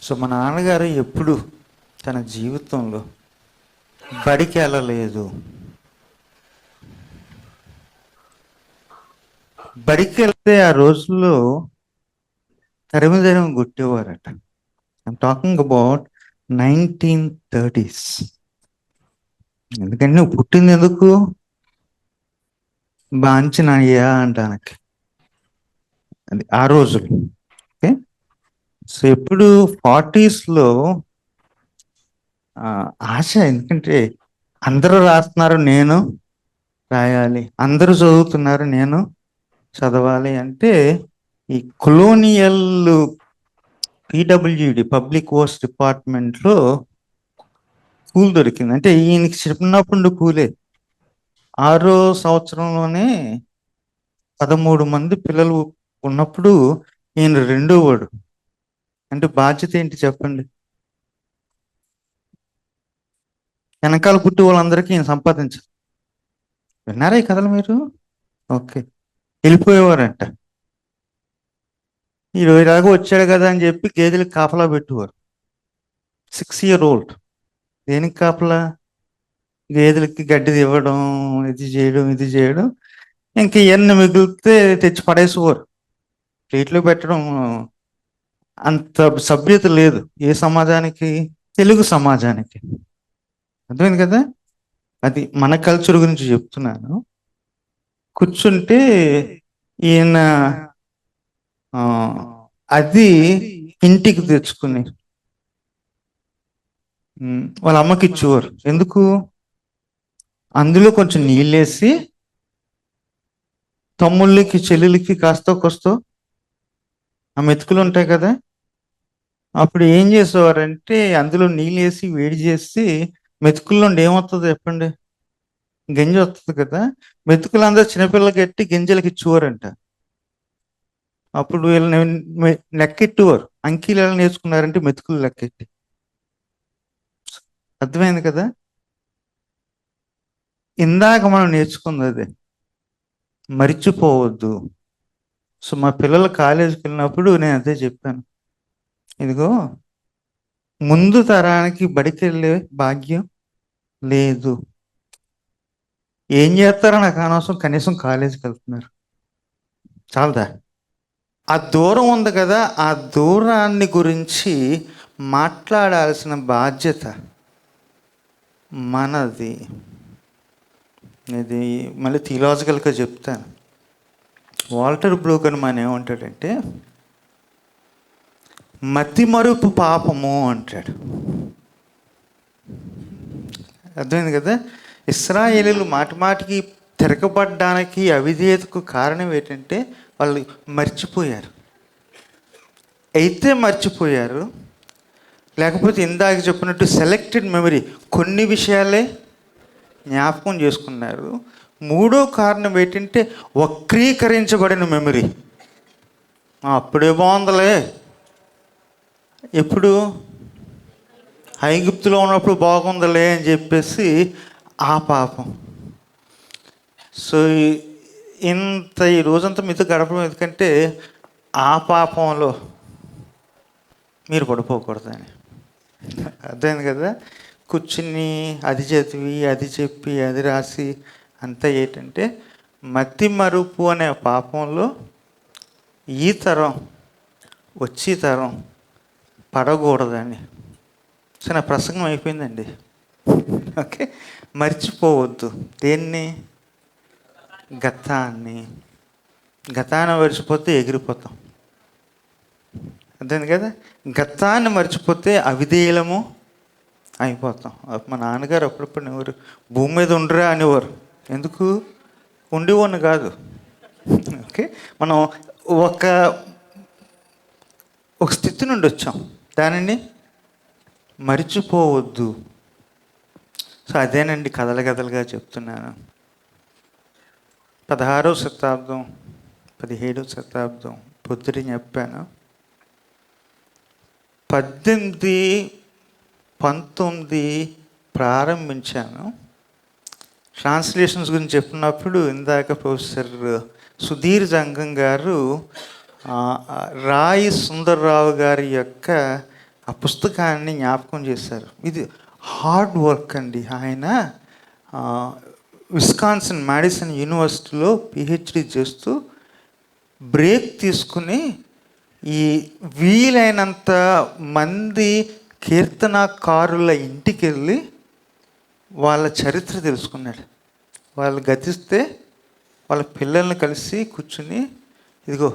So మా నాన్నగారు ఎప్పుడు తన జీవితంలో బడికి వెళ్ళలేదు. బడికి వెళ్తే ఆ రోజుల్లో తరిమి తరిమి కొట్టేవారట. I'm talking about 1930s. ఎందుకంటే నువ్వు పుట్టింది ఎందుకు? బాంచినయ్యా అంటానికి. అది ఆ రోజులు. ఓకే, సో ఎప్పుడు 40sలో ఆశ. ఎందుకంటే అందరూ రాస్తున్నారు, నేను రాయాలి. అందరూ చదువుతున్నారు, నేను చదవాలి. అంటే ఈ కొలోనియల్ పిడబ్ల్యూడి పబ్లిక్ వర్క్స్ డిపార్ట్మెంట్లో స్కూల్ దొరికింది. అంటే ఈయనకి చిన్నప్పుడు కూలే. 6వ సంవత్సరంలోనే 13 మంది పిల్లలు ఉన్నప్పుడు ఈయన రెండో వాడు. అంటే బాధ్యత ఏంటి చెప్పండి? వెనకాల పుట్టి వాళ్ళందరికీ ఈయన సంపాదించారు. విన్నారా ఈ కథలు మీరు? ఓకే, వెళ్ళిపోయేవారంట. ఈ రోజులాగా వచ్చాడు కదా అని చెప్పి గేదెలకు కాపలా పెట్టేవారు. 6 year old. దేనికి కాపలా? గేదెలకి గడ్డి ఇవ్వడం, ఇది చేయడం. ఇంక ఇవన్నీ మిగిలితే తెచ్చి పడేసేవారు. ప్లేట్లో పెట్టడం అంత సభ్యత లేదు ఏ సమాజానికి? తెలుగు సమాజానికి. అర్థమైంది కదా? అది మన కల్చర్ గురించి చెప్తున్నాను. కూర్చుంటే ఈయన అది ఇంటికి తెచ్చుకుని వాళ్ళ అమ్మకి ఇచ్చేవారు. ఎందుకు? అందులో కొంచెం నీళ్ళేసి తమ్ముళ్ళకి చెల్లెలకి కాస్తో కొస్తో ఆ మెతుకులు ఉంటాయి కదా, అప్పుడు ఏం చేసేవారంటే అందులో నీళ్ళు వేసి వేడి చేసి మెతుకుల్లో ఏమవుతుందో చెప్పండి? గింజ వస్తుంది కదా. మెతుకులు అందరూ చిన్నపిల్లలకి ఎట్టి గింజలకి ఇచ్చేవారంట. అప్పుడు వీళ్ళని లెక్కెట్టేవారు. అంకీలు ఎలా నేర్చుకున్నారంటే మెతుకులు లెక్కెట్టి. అర్థమైంది కదా? ఇందాక మనం నేర్చుకుంది అదే, మరిచిపోవద్దు. సో మా పిల్లలు కాలేజీకి వెళ్ళినప్పుడు నేను అదే చెప్పాను. ఇదిగో, ముందు తరానికి బడికి వెళ్ళే భాగ్యం లేదు. ఏం చేస్తారో నాకు అనవసరం, కనీసం కాలేజీకి వెళ్తున్నారు చాలదా? ఆ దూరం ఉంది కదా, ఆ దూరాన్ని గురించి మాట్లాడాల్సిన బాధ్యత మనది. ఇది మళ్ళీ థియలాజికల్గా చెప్తాను. వాల్టర్ బ్రూగన్మాన్ ఏమంటాడంటే మతిమరుపు పాపము అంటాడు. అర్థమైంది కదా? ఇశ్రాయేలీయులు మాటిమాటికి తిరగబడ్డానికి, అవిధేయతకు కారణం ఏంటంటే వాళ్ళు మర్చిపోయారు. అయితే మర్చిపోయారు, లేకపోతే ఇందాక చెప్పినట్టు సెలెక్టెడ్ మెమరీ, కొన్ని విషయాలే జ్ఞాపకం చేసుకున్నారు. మూడో కారణం ఏంటంటే వక్రీకరించబడిన మెమరీ. అప్పుడే బాగుందలే, ఎప్పుడు ఐగుప్తులో ఉన్నప్పుడు బాగుందలే అని చెప్పేసి ఆ పాపం. సో ఇంత ఈ రోజంతా మీతో గడపడం ఎందుకంటే ఆ పాపంలో మీరు పడిపోకూడదని. అర్థమైంది కదా? కూర్చుని అది చదివి, అది చెప్పి, అది రాసి అంతా ఏంటంటే మతి మరుపు అనే పాపంలో ఈ తరం వచ్చి తరం పడకూడదని. సో నా ప్రసంగం అయిపోయిందండి. ఓకే, మర్చిపోవద్దు. దేన్ని? గతాన్ని. గతాన్ని మర్చిపోతే ఎగిరిపోతాం. అర్థమైంది కదా? గతాన్ని మర్చిపోతే అవిధేయులము అయిపోతాం. మా నాన్నగారు అప్పుడప్పుడు ఎవరు భూమి మీద ఉండరా అనేవారు. ఎందుకు? ఉండేవాడిని కాదు. ఓకే, మనం ఒక స్థితి నుండి వచ్చాం, దానిని మరిచిపోవద్దు. సో అదేనండి కథలుగా చెప్తున్నాను. 16వ శతాబ్దం 17వ శతాబ్దం పొద్దుటి చెప్పాను. 18, 19 ప్రారంభించాను. ట్రాన్స్లేషన్స్ గురించి చెప్పినప్పుడు ఇందాక ప్రొఫెసర్ సుధీర్ జంగం గారు రాయి సుందర్రావు గారి యొక్క ఆ పుస్తకాన్ని జ్ఞాపకం చేశారు. ఇది హార్డ్ వర్క్ అండి. ఆయన విస్కాన్సిన్ మాడిసన్ యూనివర్సిటీలో పిహెచ్డి చేస్తూ బ్రేక్ తీసుకుని ఈ వీలైనంత మంది కీర్తనకారుల ఇంటికి వెళ్ళి వాళ్ళ చరిత్ర తెలుసుకున్నాడు. వాళ్ళు గతిస్తే వాళ్ళ పిల్లల్ని కలిసి కూర్చుని, ఇదిగో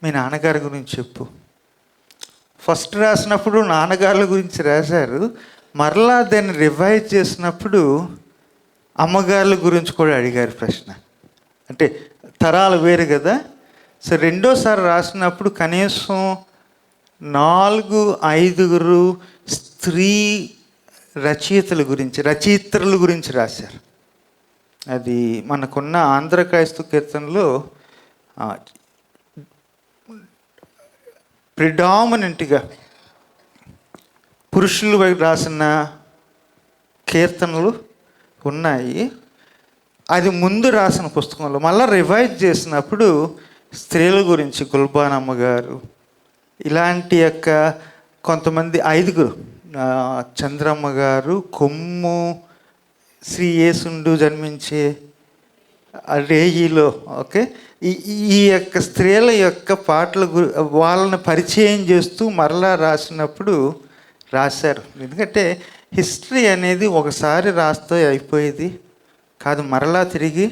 మీ నాన్నగారి గురించి చెప్పు. ఫస్ట్ రాసినప్పుడు నాన్నగారుల గురించి రాశారు. మరలా దాన్ని రివైజ్ చేసినప్పుడు అమ్మగారుల గురించి కూడా అడిగారు ప్రశ్న. అంటే తరాలు వేరు కదా. సో రెండోసారి రాసినప్పుడు కనీసం 4-5 స్త్రీ రచయిత్రుల గురించి రాశారు. అది మనకున్న ఆంధ్ర క్రైస్తవ కీర్తనలో ప్రిడామినెంట్గా పురుషులు రాసిన కీర్తనలు ఉన్నాయి. అది ముందు రాసిన పుస్తకంలో మళ్ళీ రివైజ్ చేసినప్పుడు స్త్రీల గురించి గుల్బానమ్మ గారు, ఇలాంటి యొక్క కొంతమంది 5 చంద్రమ్మ గారు, కొమ్ము, శ్రీ యేసుండు జన్మించే రేయిలో, ఓకే, ఈ యొక్క స్త్రీల యొక్క పాటల వాళ్ళని పరిచయం చేస్తూ మరలా రాసినప్పుడు రాశారు. ఎందుకంటే హిస్టరీ అనేది ఒకసారి రాస్తే అయిపోయేది కాదు, మరలా తిరిగి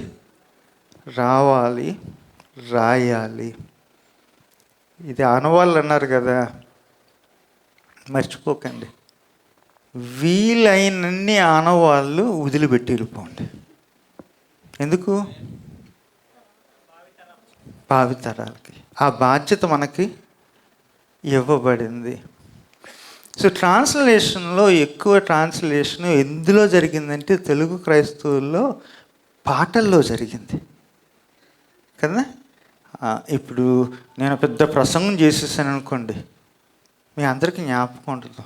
రావాలి, రాయాలి. ఇది ఆనవాళ్ళు అన్నారు కదా, మర్చిపోకండి. వీలైనన్ని ఆనవాళ్ళు వదిలిపెట్టి వెళ్ళిపోండి. ఎందుకు? భావితరాలకి ఆ బాధ్యత మనకి ఇవ్వబడింది. సో ట్రాన్స్లేషన్లో ఎక్కువ ట్రాన్స్లేషన్ ఎందులో జరిగిందంటే తెలుగు క్రైస్తవుల్లో పాటల్లో జరిగింది కదా. ఇప్పుడు నేను పెద్ద ప్రసంగం చేసేసాను అనుకోండి, మీ అందరికీ జ్ఞాపకం ఉండదు.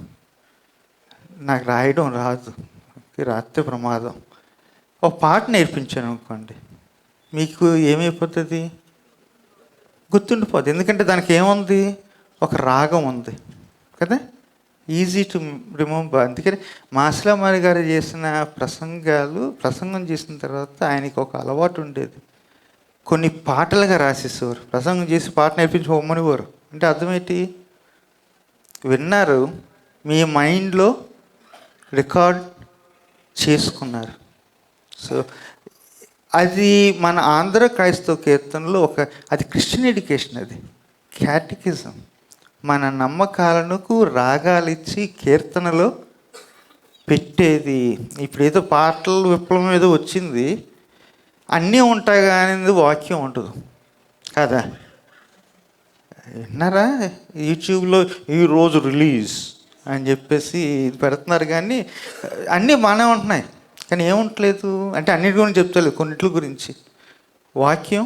నాకు రాయడం రాదు, రాస్తే ప్రమాదం. ఒక పాట నేర్పించాను అనుకోండి, మీకు ఏమైపోతుంది? గుర్తుండిపోతుంది. ఎందుకంటే దానికి ఏముంది? ఒక రాగం ఉంది కదా, ఈజీ టు రిమెంబర్. అందుకని మాస్లామారి గారు చేసిన ప్రసంగం చేసిన తర్వాత ఆయనకి ఒక అలవాటు ఉండేది, కొన్ని పాటలుగా రాసేసేవారు. ప్రసంగం చేసి పాట నేర్పించి బొమ్మనివారు. అంటే అర్థమేంటి? విన్నారు, మీ మైండ్లో రికార్డ్ చేసుకున్నారు. సో అది మన ఆంధ్ర క్రైస్తవ కీర్తనలో అది క్రిస్టియన్ ఎడ్యుకేషన్, అది క్యాటికిజం. మన నమ్మకాలకు రాగాలిచ్చి కీర్తనలో పెట్టేది. ఇప్పుడు ఏదో పాటలు విప్లవం ఏదో వచ్చింది, అన్నీ ఉంటాయి కానీ వాక్యం ఉండదు కదా. విన్నారా? యూట్యూబ్లో ఈరోజు రిలీజ్ అని చెప్పేసి ఇది పెడుతున్నారు, కానీ అన్నీ బాగానే ఉంటున్నాయి, కానీ ఏముంటలేదు. అంటే అన్నిటి గురించి చెప్తలేదు, కొన్నిటి గురించి వాక్యం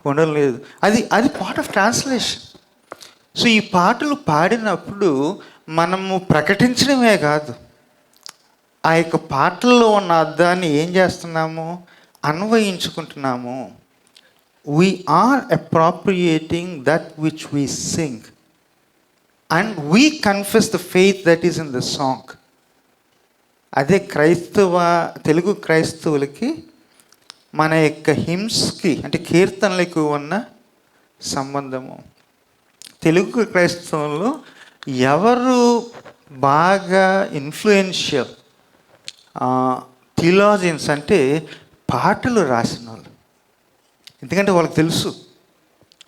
ఉండలేదు. అది పార్ట్ ఆఫ్ ట్రాన్స్లేషన్. సో ఈ పాటలు పాడినప్పుడు మనము ప్రకటించడమే కాదు, ఆ యొక్క పాటల్లో ఉన్న అర్థాన్ని ఏం చేస్తున్నాము? అన్వయించుకుంటున్నాము. We are appropriating that which we sing and we confess the faith that is in the song. అదే తెలుగు క్రైస్తవులకి మన యొక్క హిమ్స్కి అంటే కీర్తనలకు ఉన్న సంబంధము. తెలుగు క్రైస్తవంలో ఎవరు బాగా ఇన్ఫ్లుయెన్షియల్ థియాలజియన్స్ అంటే పాటలు రాసిన వాళ్ళు. ఎందుకంటే వాళ్ళకి తెలుసు,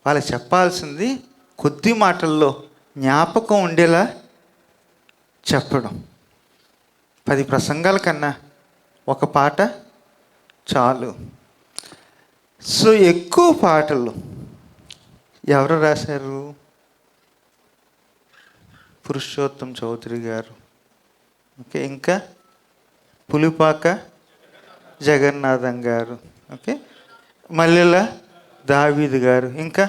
వాళ్ళకి చెప్పాల్సింది కొద్ది మాటల్లో జ్ఞాపకం ఉండేలా చెప్పడం. 10 ప్రసంగాల కన్నా ఒక పాట చాలు. సో ఎక్కువ పాటలు ఎవరు రాశారు? పురుషోత్తం చౌదరి గారు, ఓకే, ఇంకా పులిపాక జగన్నాథం గారు, ఓకే, మల్లెల దావీదు గారు, ఇంకా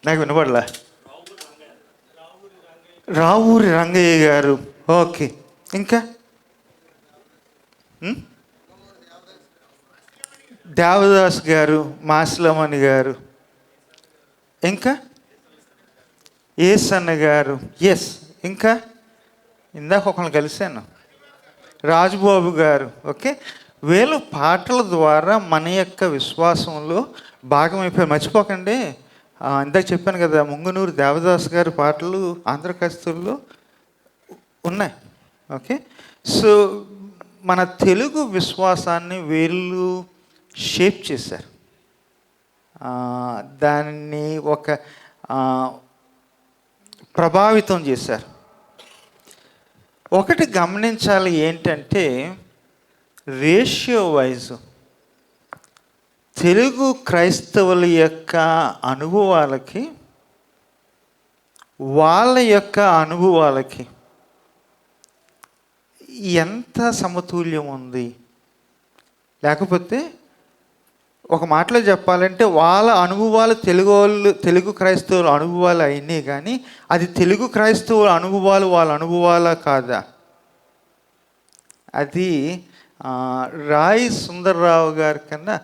నాకు వినపడలా, రావూరి రంగయ్య గారు, ఓకే, ఇంకా దేవదాస్ గారు, మాస్లమణి గారు, ఇంకా ఏసన్న గారు, ఎస్. ఇంకా ఇందాక ఒకరిని కలిశాను, రాజుబాబు గారు. ఓకే, వీళ్ళు పాటల ద్వారా మన యొక్క విశ్వాసంలో భాగమైపోయారు. మర్చిపోకండి, ఇందాక చెప్పాను కదా, ముంగునూరు దేవదాస్ గారి పాటలు ఆంధ్ర క్రైస్తవుల్లో ఉన్నాయి. ఓకే, సో మన తెలుగు విశ్వాసాన్ని వీళ్ళు షేప్ చేశారు, దాన్ని ఒక ప్రభావితం చేశారు. ఒకటి గమనించాలి ఏంటంటే, రేషియో వైజ్ తెలుగు క్రైస్తవుల యొక్క అనుభవాలకి వాళ్ళ యొక్క అనుభవాలకి ఎంత సమతుల్యం ఉంది. లేకపోతే ఒక మాటలో చెప్పాలంటే, వాళ్ళ అనుభవాలు తెలుగు క్రైస్తవుల అనుభవాలు అయినాయి, కానీ అది తెలుగు క్రైస్తవుల అనుభవాలు వాళ్ళ అనుభవాలా కాదా? అది రాయి సుందర్రావు గారి కన్నా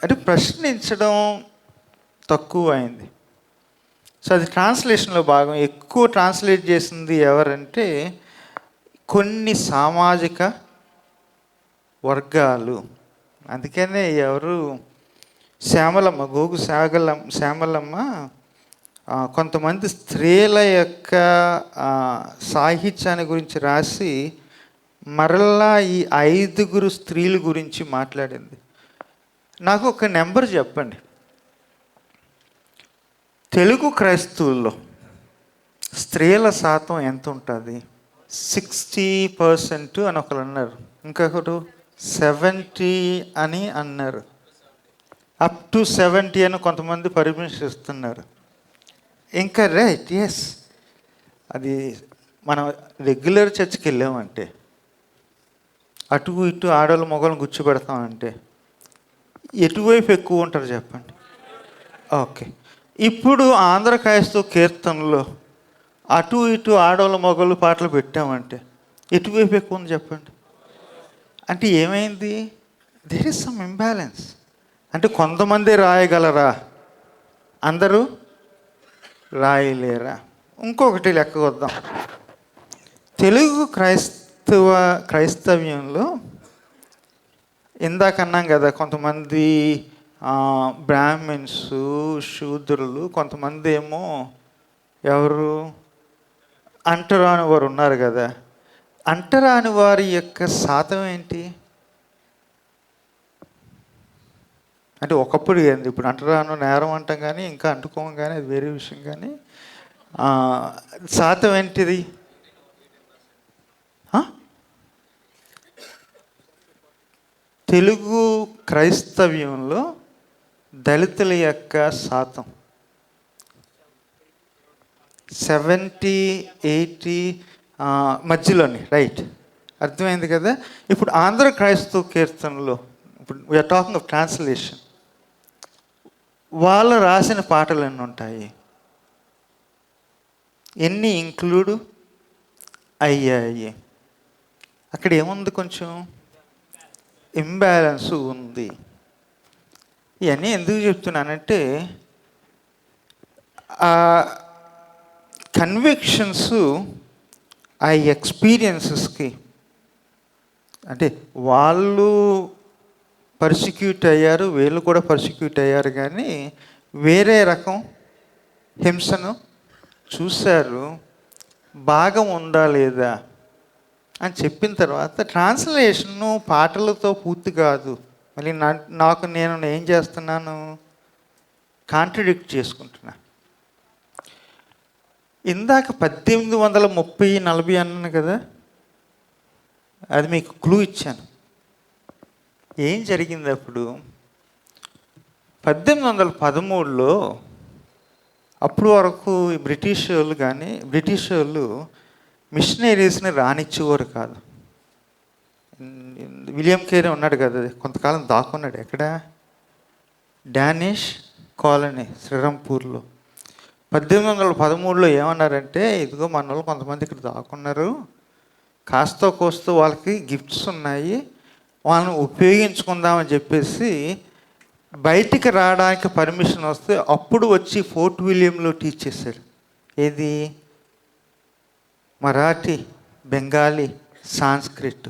అంటే ప్రశ్నించడం తక్కువ అయింది. సో అది ట్రాన్స్లేషన్లో భాగం. ఎక్కువ ట్రాన్స్లేట్ చేసింది ఎవరంటే కొన్ని సామాజిక వర్గాలు. అందుకనే ఎవరు, శ్యామలమ్మ, గోగు శ్యామలమ్మ కొంతమంది స్త్రీల యొక్క సాహిత్యాన్ని గురించి రాసి మరలా ఈ 5 స్త్రీల గురించి మాట్లాడింది. నాకు ఒక నెంబర్ చెప్పండి, తెలుగు క్రైస్తవుల్లో స్త్రీల శాతం ఎంత ఉంటుంది? 60% అని ఒకరు అన్నారు, ఇంకొకరు 70 అని అన్నారు, అప్ టు 70 అని కొంతమంది పర్మిషన్ ఇస్తున్నారు. ఇంకా రైట్, ఎస్, అది మనం రెగ్యులర్ చర్చ్కి వెళ్ళామంటే అటు ఇటు ఆడవాళ్ళు మగవాళ్ళని కూర్చోబెడతామంటే ఎటువైపు ఎక్కువ ఉంటారు చెప్పండి? ఓకే, ఇప్పుడు ఆంధ్ర క్రైస్తవ కీర్తనలో అటు ఇటు ఆడవాళ్ళు మగవాళ్ళు పాటలు పెట్టామంటే ఎటువైపు ఎక్కువ ఉంది చెప్పండి? అంటే ఏమైంది? There is some imbalance. అంటే కొంతమంది రాయగలరా, అందరూ రాయలేరా? ఇంకొకటి లెక్క వద్దాం. తెలుగు క్రైస్తవ్యంలో ఇందాక అన్నాం కదా, కొంతమంది బ్రాహ్మిన్స్, శూద్రులు, కొంతమంది ఏమో ఎవరు అంటరాని వారు ఉన్నారు కదా. అంటరాని వారి యొక్క శాతం ఏంటి? అంటే ఒకప్పుడు ఏంది, ఇప్పుడు అంటరాను నేరం అంటాం కానీ ఇంకా అంటుకోం కానీ అది వేరే విషయం. కానీ శాతం ఏంటిది? తెలుగు క్రైస్తవ్యంలో దళితుల యొక్క శాతం 70-80 మధ్యలోని, రైట్? అర్థమైంది కదా. ఇప్పుడు ఆంధ్ర క్రైస్తవ కీర్తనలో, ఇప్పుడు వీఆర్ టాకింగ్ ఆఫ్ ట్రాన్స్లేషన్, వాళ్ళు రాసిన పాటలు ఎన్ని ఉంటాయి? ఎన్ని ఇంక్లూడ్ అయ్యాయి? అక్కడ ఏముంది? కొంచెం ఇంబ్యాలెన్స్ ఉంది. ఇవన్నీ ఎందుకు చెప్తున్నానంటే, కన్విక్షన్స్ ఆ ఎక్స్పీరియన్సెస్కి, అంటే వాళ్ళు పర్సిక్యూట్ అయ్యారు, వీళ్ళు కూడా పర్సిక్యూట్ అయ్యారు, కానీ వేరే రకం హింసను చూశారు. భాగం ఉందా లేదా అని చెప్పిన తర్వాత ట్రాన్స్లేషను పాటలతో పూర్తి కాదు. మళ్ళీ నేను ఏం చేస్తున్నాను? కాంట్రడిక్ట్ చేసుకుంటున్నా. ఇందాక 1830-40 అన్నాను కదా, అది మీకు క్లూ ఇచ్చాను. ఏం జరిగింది అప్పుడు? 1813లో అప్పుడు వరకు బ్రిటిష్ వాళ్ళు మిషనరీస్ని రానిచ్చేవారు కాదు. విలియం కేరీ ఉన్నాడు కదా, కొంతకాలం దాక్కున్నాడు. ఎక్కడ? Danish colony శ్రీరాంపూర్లో. 1813లో ఏమన్నారంటే, ఇదిగో మన వాళ్ళు కొంతమంది ఇక్కడ దాక్కున్నారు, కాస్తో కోస్తో వాళ్ళకి గిఫ్ట్స్ ఉన్నాయి, వాళ్ళని ఉపయోగించుకుందామని చెప్పేసి బయటికి రావడానికి పర్మిషన్ వస్తే అప్పుడు వచ్చి ఫోర్ట్ విలియంలో టీచ్ చేశాడు. ఏది? మరాఠీ, బెంగాలీ, సాంస్క్రిట్.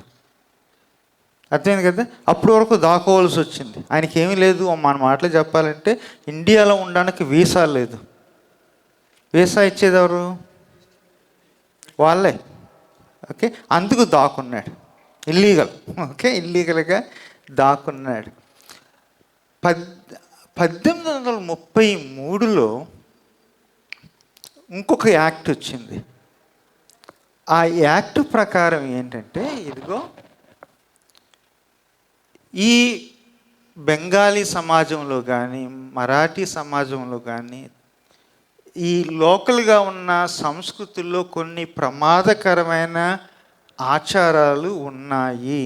అర్థమైంది కదా. అప్పటి వరకు దాక్కోవాల్సి వచ్చింది. ఆయనకి ఏమీ లేదు. మన మాటలు చెప్పాలంటే ఇండియాలో ఉండడానికి వీసా లేదు. వీసా ఇచ్చేది ఎవరు? వాళ్ళే. ఓకే, అందుకు దాక్కున్నాడు. ఇల్లీగల్. ఓకే, ఇల్లీగల్గా దాక్కున్నాడు. 1833లో ఇంకొక యాక్ట్ వచ్చింది. ఆ యాక్ట్ ప్రకారం ఏంటంటే, ఇదిగో ఈ బెంగాలీ సమాజంలో కానీ, మరాఠీ సమాజంలో కానీ, ఈ లోకల్గా ఉన్న సంస్కృతుల్లో కొన్ని ప్రమాదకరమైన ఆచారాలు ఉన్నాయి.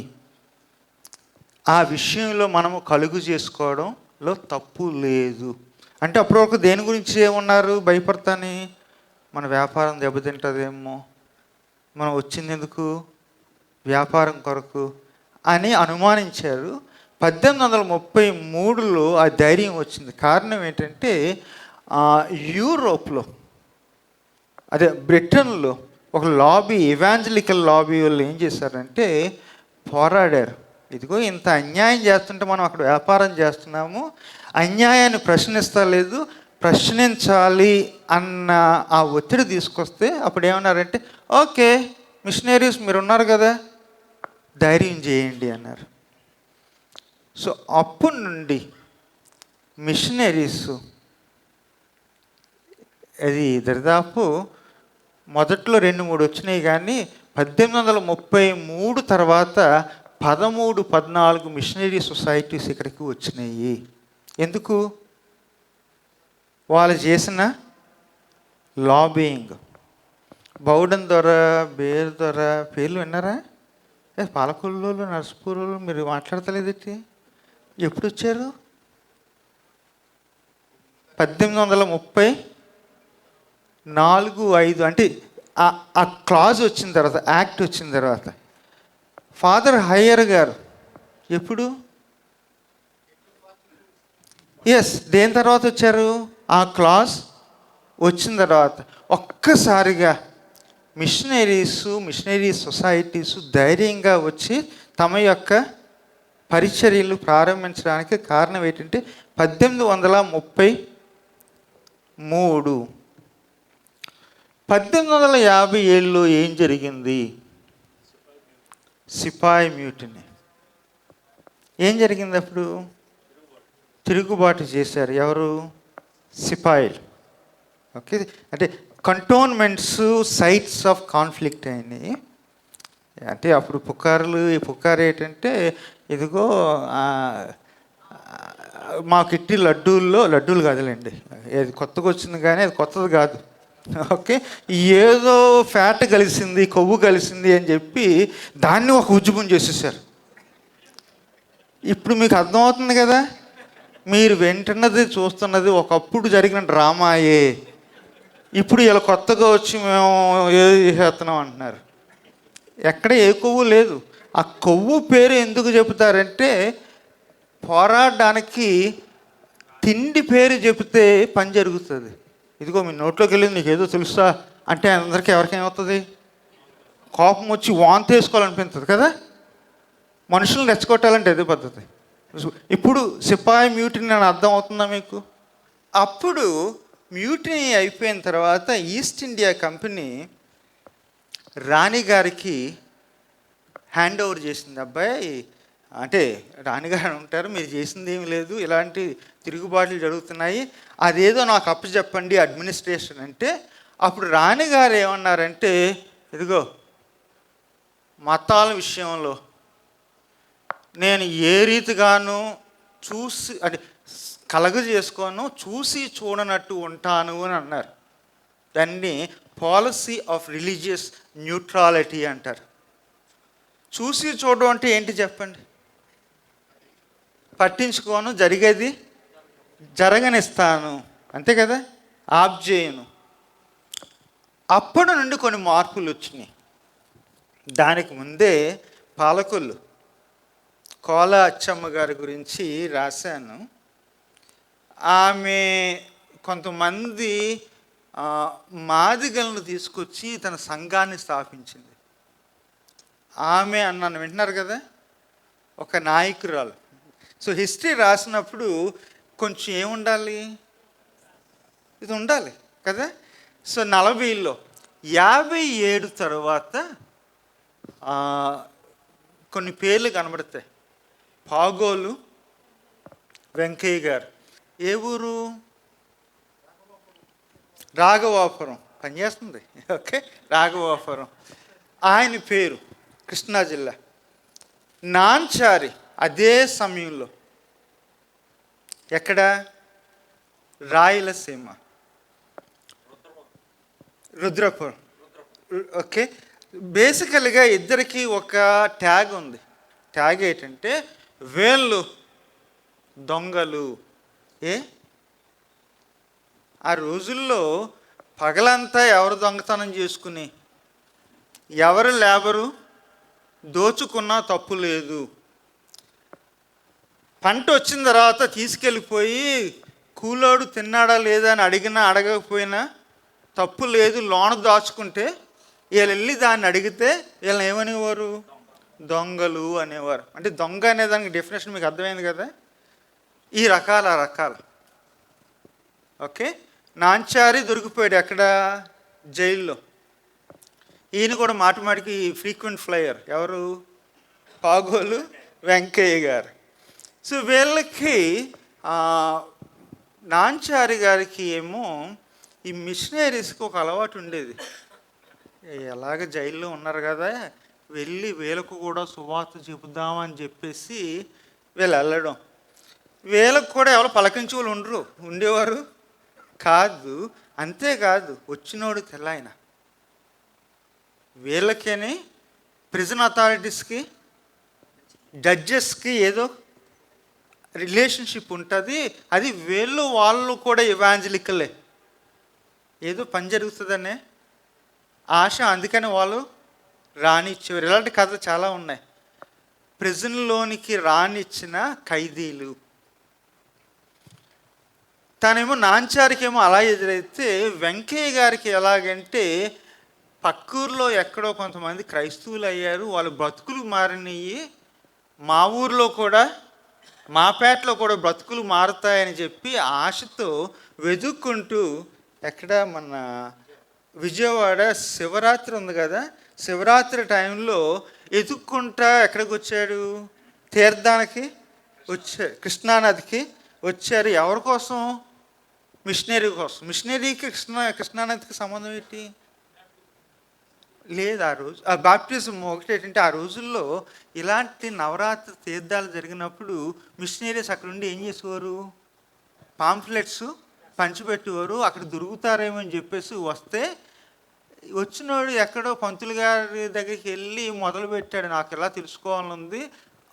ఆ విషయంలో మనము కలుగు చేసుకోవడంలో తప్పు లేదు. అంటే అప్పటి వరకు దేని గురించి ఏమన్నారు? భయపడతాని, మన వ్యాపారం దెబ్బతింటుందేమో, మనం వచ్చింది ఎందుకు? వ్యాపారం కొరకు అని అనుమానించారు. 1833లో ఆ ధైర్యం వచ్చింది. కారణం ఏంటంటే, యూరోప్లో, అదే బ్రిటన్లో ఒక లాబీ, ఇవాంజలికల్ లాబీ వాళ్ళు ఏం చేశారంటే పోరాడారు. ఇదిగో ఇంత అన్యాయం చేస్తుంటే మనం అక్కడ వ్యాపారం చేస్తున్నాము, అన్యాయాన్ని ప్రశ్నిస్తలేదు, ప్రశ్నించాలి అన్న ఆ ఒత్తిడి తీసుకొస్తే అప్పుడు ఏమన్నారంటే, ఓకే మిషనరీస్ మీరు ఉన్నారు కదా, ధైర్యం చేయండి అన్నారు. సో అప్పటి నుండి మిషనరీస్ అది దరిదాపు మొదట్లో 2-3 వచ్చినాయి, కానీ 1833 తర్వాత 13-14 మిషనరీ సొసైటీస్ ఇక్కడికి వచ్చినాయి. ఎందుకు? వాళ్ళు చేసిన లాబింగ్. బౌడన్ దొర, బేర్ దొర పేర్లు విన్నారా? పాలకొల్లు, నర్సపూర్లు మీరు మాట్లాడతలేదేంటి? ఎప్పుడు వచ్చారు? 1834-5 అంటే ఆ క్లాజ్ వచ్చిన తర్వాత, యాక్ట్ వచ్చిన తర్వాత. ఫాదర్ హయ్యర్ గారు ఎప్పుడు? ఎస్, దేని తర్వాత వచ్చారు? ఆ క్లాజ్ వచ్చిన తర్వాత ఒక్కసారిగా మిషనరీ సొసైటీస్ ధైర్యంగా వచ్చి తమ యొక్క పరిచర్యలు ప్రారంభించడానికి కారణం ఏంటంటే 1833. 1857లో ఏం జరిగింది? సిపాయి మ్యూటినీ. ఏం జరిగింది అప్పుడు? తిరుగుబాటు చేశారు. ఎవరు? సిపాయిలు. ఓకే, అంటే కంటోన్మెంట్స్, సైట్స్ ఆఫ్ కాన్ఫ్లిక్ట్ అయినాయి. అంటే అప్పుడు పుకారు ఏంటంటే, ఇదిగో మాకు ఇట్టి లడ్డూలు కాదులేండి, అది కొత్తగా వచ్చింది కానీ అది కొత్తది కాదు. ఓకే, ఏదో ఫ్యాట్ కలిసింది, కొవ్వు కలిసింది అని చెప్పి దాన్ని ఒక ఉద్యమం చేసేసారు. ఇప్పుడు మీకు అర్థమవుతుంది కదా, మీరు వింటున్నది చూస్తున్నది ఒకప్పుడు జరిగిన డ్రామాయే. ఇప్పుడు ఇలా కొత్తగా వచ్చి మేము ఏదో చేసేస్తున్నాం అంటున్నారు. ఎక్కడ ఏ కొవ్వు లేదు. ఆ కొవ్వు పేరు ఎందుకు చెబుతారంటే, పోరాడడానికి తిండి పేరు చెబితే పని జరుగుతుంది. ఇదిగో మీ నోట్లోకి వెళ్ళింది నీకు ఏదో తెలుసా అంటే అందరికీ ఎవరికేమవుతుంది? కోపం వచ్చి వాంతి వేసుకోవాలనిపిస్తుంది కదా. మనుషులను రెచ్చగొట్టాలంటే అదే పద్ధతి. ఇప్పుడు సిపాయి మ్యూటినీ అని అర్థం అవుతుందా మీకు? అప్పుడు మ్యూటినీ అయిపోయిన తర్వాత ఈస్ట్ ఇండియా కంపెనీ రాణిగారికి హ్యాండ్ ఓవర్ చేసింది. అబ్బాయి అంటే రాణిగారు ఉంటారు, మీరు చేసింది ఏమి లేదు, ఇలాంటి తిరుగుబాట్లు జరుగుతున్నాయి, అదేదో నాకు అప్పచెప్పండి అడ్మినిస్ట్రేషన్ అంటే. అప్పుడు రాణిగారు ఏమన్నారంటే, ఇదిగో మతాల విషయంలో నేను ఏ రీతిగాను చూసి అంటే కలగజేసుకోను, చూసి చూడనట్టు ఉంటాను అని అన్నారు. దాన్ని పాలసీ ఆఫ్ రిలీజియస్ న్యూట్రాలిటీ అంటారు. చూసి చూడడం అంటే ఏంటి చెప్పండి? పట్టించుకోను, జరిగేది జరగనిస్తాను, అంతే కదా, ఆప్ చేయను. అప్పటి నుండి కొన్ని మార్పులు వచ్చినాయి. దానికి ముందే పాలకొల్లు కోల అచ్చమ్మ గారి గురించి రాశాను. ఆమె కొంతమంది మాదిగలను తీసుకొచ్చి తన సంఘాన్ని స్థాపించింది. ఆమె అన్నాను వింటున్నారు కదా, ఒక నాయకురాలు. సో హిస్టరీ రాసినప్పుడు కొంచెం ఏముండాలి, ఇది ఉండాలి కదా. సో 40లో 57 తర్వాత కొన్ని పేర్లు కనబడతాయి. పాగోలు వెంకయ్య గారు, ఏ ఊరు? రాఘవాపురం పనిచేస్తుంది. ఓకే, రాఘవాపురం ఆయన పేరు, కృష్ణా జిల్లా. నాంచారి అదే సమయంలో ఎక్కడ? రాయలసీమ, రుద్రపురం. ఓకే, బేసికల్గా ఇద్దరికి ఒక ట్యాగ్ ఉంది. ట్యాగ్ ఏంటంటే వీళ్ళు దొంగలు. ఆ రోజుల్లో పగలంతా ఎవరు దొంగతనం చేసుకుని ఎవరు లేబరు దోచుకున్నా తప్పు లేదు. పంట వచ్చిన తర్వాత తీసుకెళ్ళిపోయి కూలోడు తిన్నాడా లేదా అని అడిగినా అడగకపోయినా తప్పు లేదు. లోన దాచుకుంటే వీళ్ళు వెళ్ళి దాన్ని అడిగితే వీళ్ళని ఏమనేవారు? దొంగలు అనేవారు. అంటే దొంగ అనేదానికి డెఫినేషన్ మీకు అర్థమైంది కదా. ఈ రకాల ఓకే. నాంచారి దొరికిపోయాడు ఎక్కడ? జైల్లో. ఈయన కూడా మాటిమాటికి ఫ్రీక్వెంట్ ఫ్లయర్. ఎవరు? పాగోలు వెంకయ్య గారు. సో వీళ్ళకి నాంచారి గారికి ఏమో ఈ మిషనరీస్కి ఒక అలవాటు ఉండేది. ఎలాగ జైల్లో ఉన్నారు కదా, వెళ్ళి వీళ్ళకు కూడా సువార్త చెబుదామని చెప్పేసి వీళ్ళు వెళ్ళడం. వీళ్ళకు కూడా ఎవరో పలకించి వాళ్ళు ఉండేవారు కాదు. అంతేకాదు, వచ్చినోడు తెల్లాయన. వీళ్ళకేనే ప్రిజన్ అథారిటీస్కి జడ్జెస్కి ఏదో రిలేషన్షిప్ ఉంటుంది. అది వాళ్ళు కూడా ఇవాంజలికలే. ఏదో పని జరుగుతుందనే ఆశ, అందుకని వాళ్ళు రానిచ్చేవారు. ఇలాంటి కథలు చాలా ఉన్నాయి. ప్రిజన్లోనికి రానిచ్చిన ఖైదీలు. తనేమో నాంచారికేమో అలా ఎదురైతే వెంకయ్య గారికి ఎలాగంటే పక్కూరులో ఎక్కడో కొంతమంది క్రైస్తవులు అయ్యారు, వాళ్ళ బ్రతుకులు మారినవి, మా ఊర్లో కూడా మా పేటలో కూడా బ్రతుకులు మారుతాయని చెప్పి ఆశతో వెతుక్కుంటూ ఎక్కడ మన విజయవాడ శివరాత్రి ఉంది కదా, శివరాత్రి టైంలో ఎతుక్కుంటా ఎక్కడికి వచ్చాడు? తీర్థానికి వచ్చారు, కృష్ణానదికి వచ్చారు. ఎవరి కోసం? మిషనరీ కోసం. మిషనరీకి కృష్ణానదికి సంబంధం ఏంటి? లేదు. ఆ రోజు ఆ బాప్టిజం ఒకటి ఏంటంటే, ఆ రోజుల్లో ఇలాంటి నవరాత్రి తీర్థాలు జరిగినప్పుడు మిషనరీస్ అక్కడ ఉండి ఏం చేసేవారు? పాంఫ్లెట్స్ పంచిపెట్టేవారు. అక్కడ దొరుకుతారేమో అని చెప్పేసి వస్తే, వచ్చినోడు ఎక్కడో పంతులు గారి దగ్గరికి వెళ్ళి మొదలుపెట్టాడు, నాకు ఎలా తెలుసుకోవాలని ఉంది,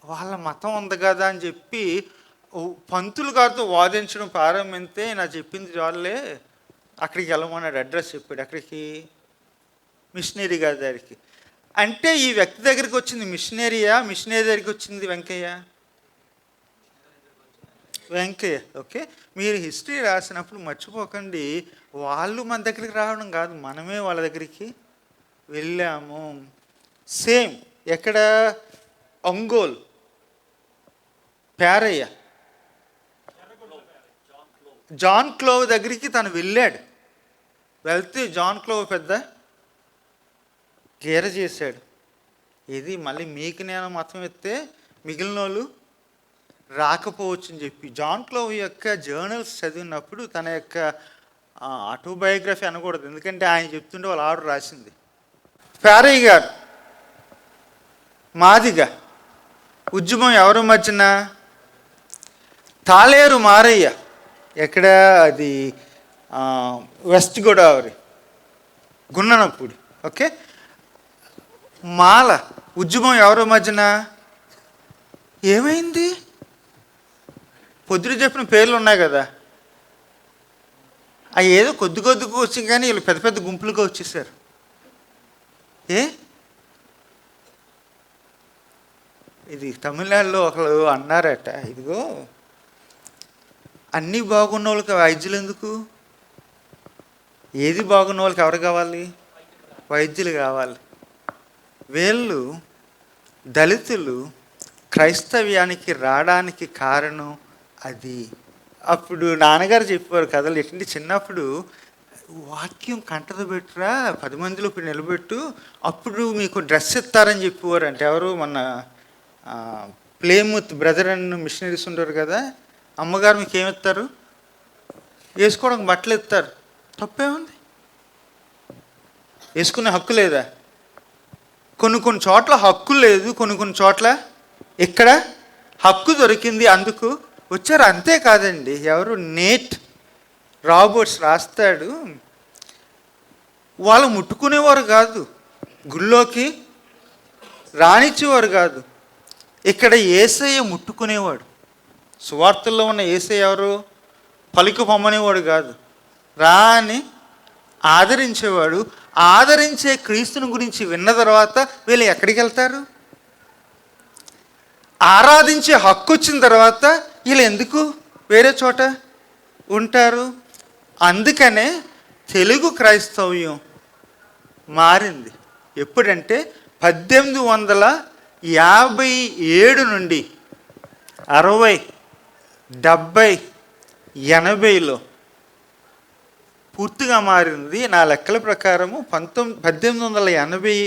వాళ్ళ మతం ఉంది కదా అని చెప్పి పంతులు గారితో వాదించడం ప్రారంభిస్తే, నా చెప్పింది చాలే, అక్కడికి వెళ్ళమన్నాడు. అడ్రస్ చెప్పాడు. అక్కడికి మిషనరీ గారి దగ్గరికి. అంటే ఈ వ్యక్తి దగ్గరికి వచ్చింది మిషనరీయా, మిషనరీ దగ్గరికి వచ్చింది వెంకయ్య. ఓకే, మీరు హిస్టరీ రాసినప్పుడు మర్చిపోకండి, వాళ్ళు మన దగ్గరికి రావడం కాదు, మనమే వాళ్ళ దగ్గరికి వెళ్ళాము. సేమ్ ఎక్కడ? ఒంగోలు పేరయ్య జాన్ క్లోవ్ దగ్గరికి తను వెళ్ళాడు. వెళ్తే జాన్ క్లోవ్ పెద్ద గేర చేశాడు. ఇది మళ్ళీ మీకు నేను మతం ఎత్తే మిగిలిన వాళ్ళు రాకపోవచ్చు అని చెప్పి. జాన్ క్లోవ్ యొక్క జర్నల్స్ చదివినప్పుడు తన యొక్క ఆటోబయోగ్రఫీ అనకూడదు, ఎందుకంటే ఆయన చెప్తుంటే వాళ్ళ ఆవిడ రాసింది. పేరయ్య గారు మాదిగా ఉద్యమం ఎవరి మధ్యన? తాలేరు మారయ్య ఎక్కడ? అది వెస్ట్ గోదావరి, గున్ననపూడి. ఓకే, మాల ఉద్యమం ఎవరి మధ్యన? ఏమైంది? పొద్దున చెప్పిన పేర్లు ఉన్నాయి కదా, అవి ఏదో కొద్దిగా వచ్చి, కానీ వీళ్ళు పెద్ద పెద్ద గుంపులుగా వచ్చేసారు. ఇది తమిళనాడులో ఒకరు అన్నారట, ఇదిగో అన్నీ బాగున్న వాళ్ళకి వైద్యులు ఎందుకు, ఏది బాగున్న వాళ్ళకి ఎవరు కావాలి? వైద్యులు కావాలి. వీళ్ళు దళితులు క్రైస్తవ్యానికి రావడానికి కారణం అది. అప్పుడు నాన్నగారు చెప్పేవారు కథలు. ఏంటంటే చిన్నప్పుడు వాక్యం కంటతో పెట్టురా, 10 మందిలో ఇప్పుడు నిలబెట్టు, అప్పుడు మీకు డ్రెస్ ఇస్తారని చెప్పేవారు. అంటే ఎవరు మన ప్లేముత్ బ్రదర్ అండ్ మిషనరీస్ ఉంటారు కదా, అమ్మగారు మీకు ఏమిస్తారు? వేసుకోవడానికి బట్టలు ఇస్తారు. తప్పేముంది? వేసుకునే హక్కు లేదా? కొన్ని చోట్ల హక్కు లేదు, కొన్ని చోట్ల ఇక్కడ హక్కు దొరికింది, అందుకు వచ్చారు. అంతేకాదండి, ఎవరు నేట్ రాబర్ట్స్ రాస్తాడు, వాళ్ళు ముట్టుకునేవారు కాదు, గుళ్ళోకి రానిచ్చేవారు కాదు. ఇక్కడ యేసయ్య ముట్టుకునేవాడు. సువార్తల్లో ఉన్న యేసయ్య ఎవరు? పలుకు పొమ్మనేవాడు కాదు, రా అని ఆదరించేవాడు. ఆదరించే క్రీస్తుని గురించి విన్న తర్వాత వీళ్ళు ఎక్కడికి వెళ్తారు? ఆరాధించే హక్కు వచ్చిన తర్వాత వీళ్ళు ఎందుకు వేరే చోట ఉంటారు? అందుకనే తెలుగు క్రైస్తవ్యం మారింది. ఎప్పుడంటే 1857 నుండి 60, 70, 80లో పూర్తిగా మారింది. నా లెక్కల ప్రకారము 1880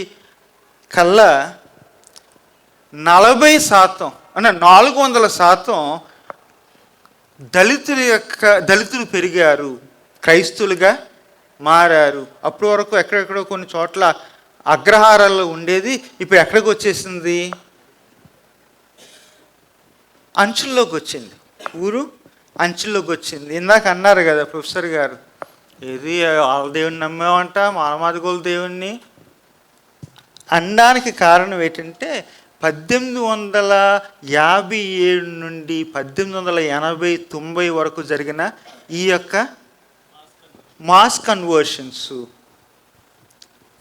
కల్లా 40% అంటే 400% దళితులు పెరిగారు, క్రైస్తులుగా మారారు. అప్పటి వరకు ఎక్కడెక్కడో కొన్ని చోట్ల అగ్రహారాల్లో ఉండేది, ఇప్పుడు ఎక్కడికి వచ్చేసింది? అంచుల్లోకి వచ్చింది. ఊరు అంచుల్లోకి వచ్చింది. ఇందాక అన్నారు కదా ప్రొఫెసర్ గారు, ఏది వాళ్ళ దేవుడిని నమ్మేమంట, మానమాదిగోళ్ళ దేవుణ్ణి అనడానికి కారణం ఏంటంటే 1857 నుండి 1880, 90 వరకు జరిగిన ఈ యొక్క మాస్ కన్వర్షన్స్.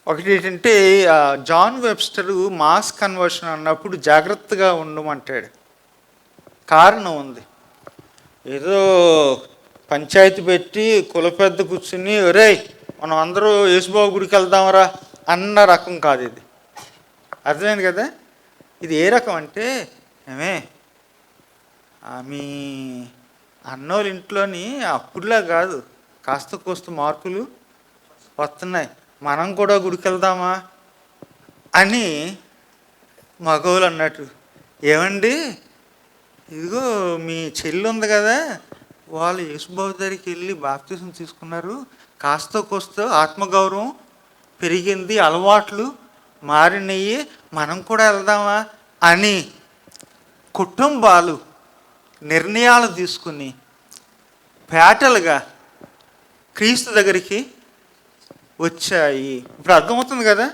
ఒకటి ఏంటంటే జాన్ వెబ్స్టరు మాస్ కన్వర్షన్ అన్నప్పుడు జాగ్రత్తగా ఉండమంటాడు. కారణం ఉంది. ఏదో పంచాయతీ పెట్టి కుల పెద్ద కూర్చుని ఒరేయ్ మనం అందరూ యేసుబాబు గుడికి వెళ్దామరా అన్న రకం కాదు ఇది. అర్థమైంది కదా? ఇది ఏ రకం అంటే, ఏమే మీ అన్నోళ్ళ ఇంట్లోని అప్పుడులా కాదు, కాస్త కోస్త మార్పులు వస్తున్నాయి, మనం కూడా గుడికి వెళ్దామా అని మగవాళ్ళు అన్నట్టు. ఏమండి, ఇదిగో మీ చెల్లి ఉంది కదా, వాళ్ళు యేసుబాబు దగ్గరికి వెళ్ళి బాప్తిసం తీసుకున్నారు, కాస్త కోస్త ఆత్మగౌరవం పెరిగింది, అలవాట్లు మారినయ్యి, మనం కూడా వెళ్దామా అని కుటుంబాలు నిర్ణయాలు తీసుకుని పేటలుగా క్రీస్తు దగ్గరికి వచ్చాయి. ఇప్పుడు అర్థమవుతుంది కదా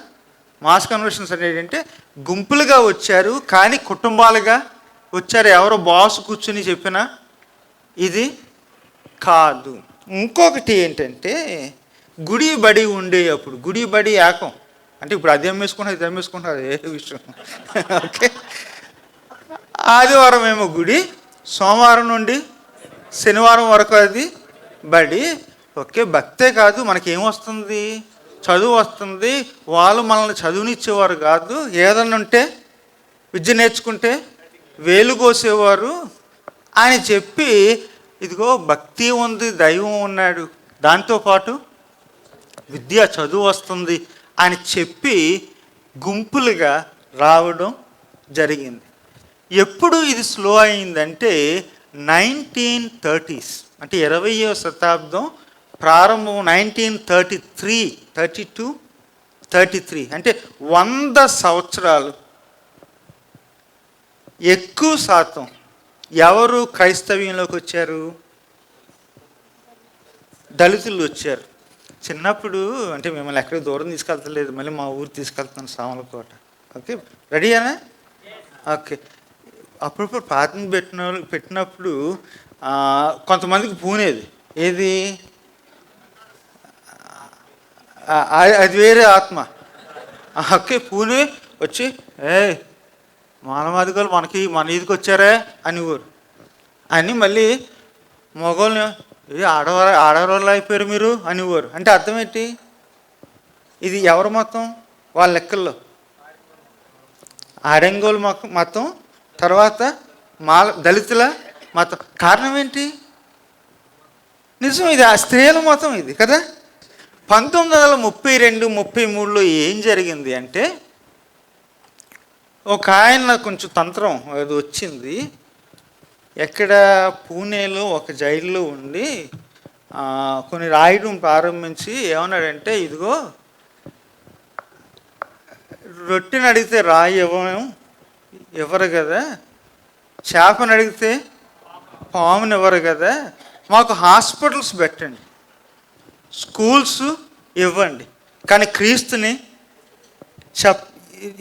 మాస్ కన్వర్షన్స్ అనేటంటే? గుంపులుగా వచ్చారు కానీ కుటుంబాలుగా వచ్చారు. ఎవరో బాస్ కూర్చుని చెప్పినా ఇది కాదు. ఇంకొకటి ఏంటంటే, గుడి బడి ఉండే అప్పుడు, గుడి బడి ఏకం అంటే ఇప్పుడు అది అమ్మేసుకుంటారు, ఇది అమ్మేసుకుంటారు, అదే విషయం. ఓకే, ఆదివారం ఏమో గుడి, సోమవారం నుండి శనివారం వరకు అది బడి. ఓకే, భక్తే కాదు, మనకేమొస్తుంది? చదువు వస్తుంది. వాళ్ళు మనల్ని చదువునిచ్చేవారు కాదు, ఏదన్నా ఉంటే విద్య నేర్చుకుంటే వేలు కోసేవారు అని చెప్పి, ఇదిగో భక్తి ఉంది, దైవం ఉన్నాడు, దాంతోపాటు విద్య చదువు వస్తుంది అని చెప్పి గుంపులుగా రావడం జరిగింది. ఎప్పుడు ఇది స్లో అయిందంటే 1930s, అంటే 20వ శతాబ్దం ప్రారంభం. 1933, 32, 33 అంటే 100 సంవత్సరాలు ఎక్కువ శాతం ఎవరు క్రైస్తవ్యంలోకి వచ్చారు? దళితులు వచ్చారు. చిన్నప్పుడు అంటే మిమ్మల్ని ఎక్కడికి దూరం తీసుకెళ్తలేదు, మళ్ళీ మా ఊరు తీసుకెళ్తున్నాను, సామలకోట. ఓకే, రెడీనా? ఓకే. అప్పుడప్పుడు ప్రార్థన పెట్టినప్పుడు కొంతమందికి పూనేది, ఏది అది వేరే ఆత్మ. ఓకే, పూనే వచ్చి మానవాదిగోలు మన ఈదికి వచ్చారే అని ఊరు అని మళ్ళీ మగోళ్ళని ఇది ఆడవాళ్ళు అయిపోయారు మీరు అనేవారు. అంటే అర్థం ఏంటి? ఇది ఎవరు మతం? వాళ్ళ లెక్కల్లో ఆడంగోలు మతం, తర్వాత దళితుల మతం. కారణం ఏంటి? నిజం, ఇది ఆ స్త్రీల మతం ఇది కదా. 1932, 33లో ఏం జరిగింది అంటే, ఒక ఆయన కొంచెం తంత్రం అది వచ్చింది. ఎక్కడ? పూణేలో ఒక జైల్లో ఉండి కొన్ని రాయడం ప్రారంభించి ఏమన్నాడంటే, ఇదిగో రొట్టెని అడిగితే రాయి ఇవ్వరు కదా, చేపను అడిగితే పాముని ఇవ్వరు కదా, మాకు హాస్పిటల్స్ పెట్టండి, స్కూల్స్ ఇవ్వండి, కానీ క్రీస్తుని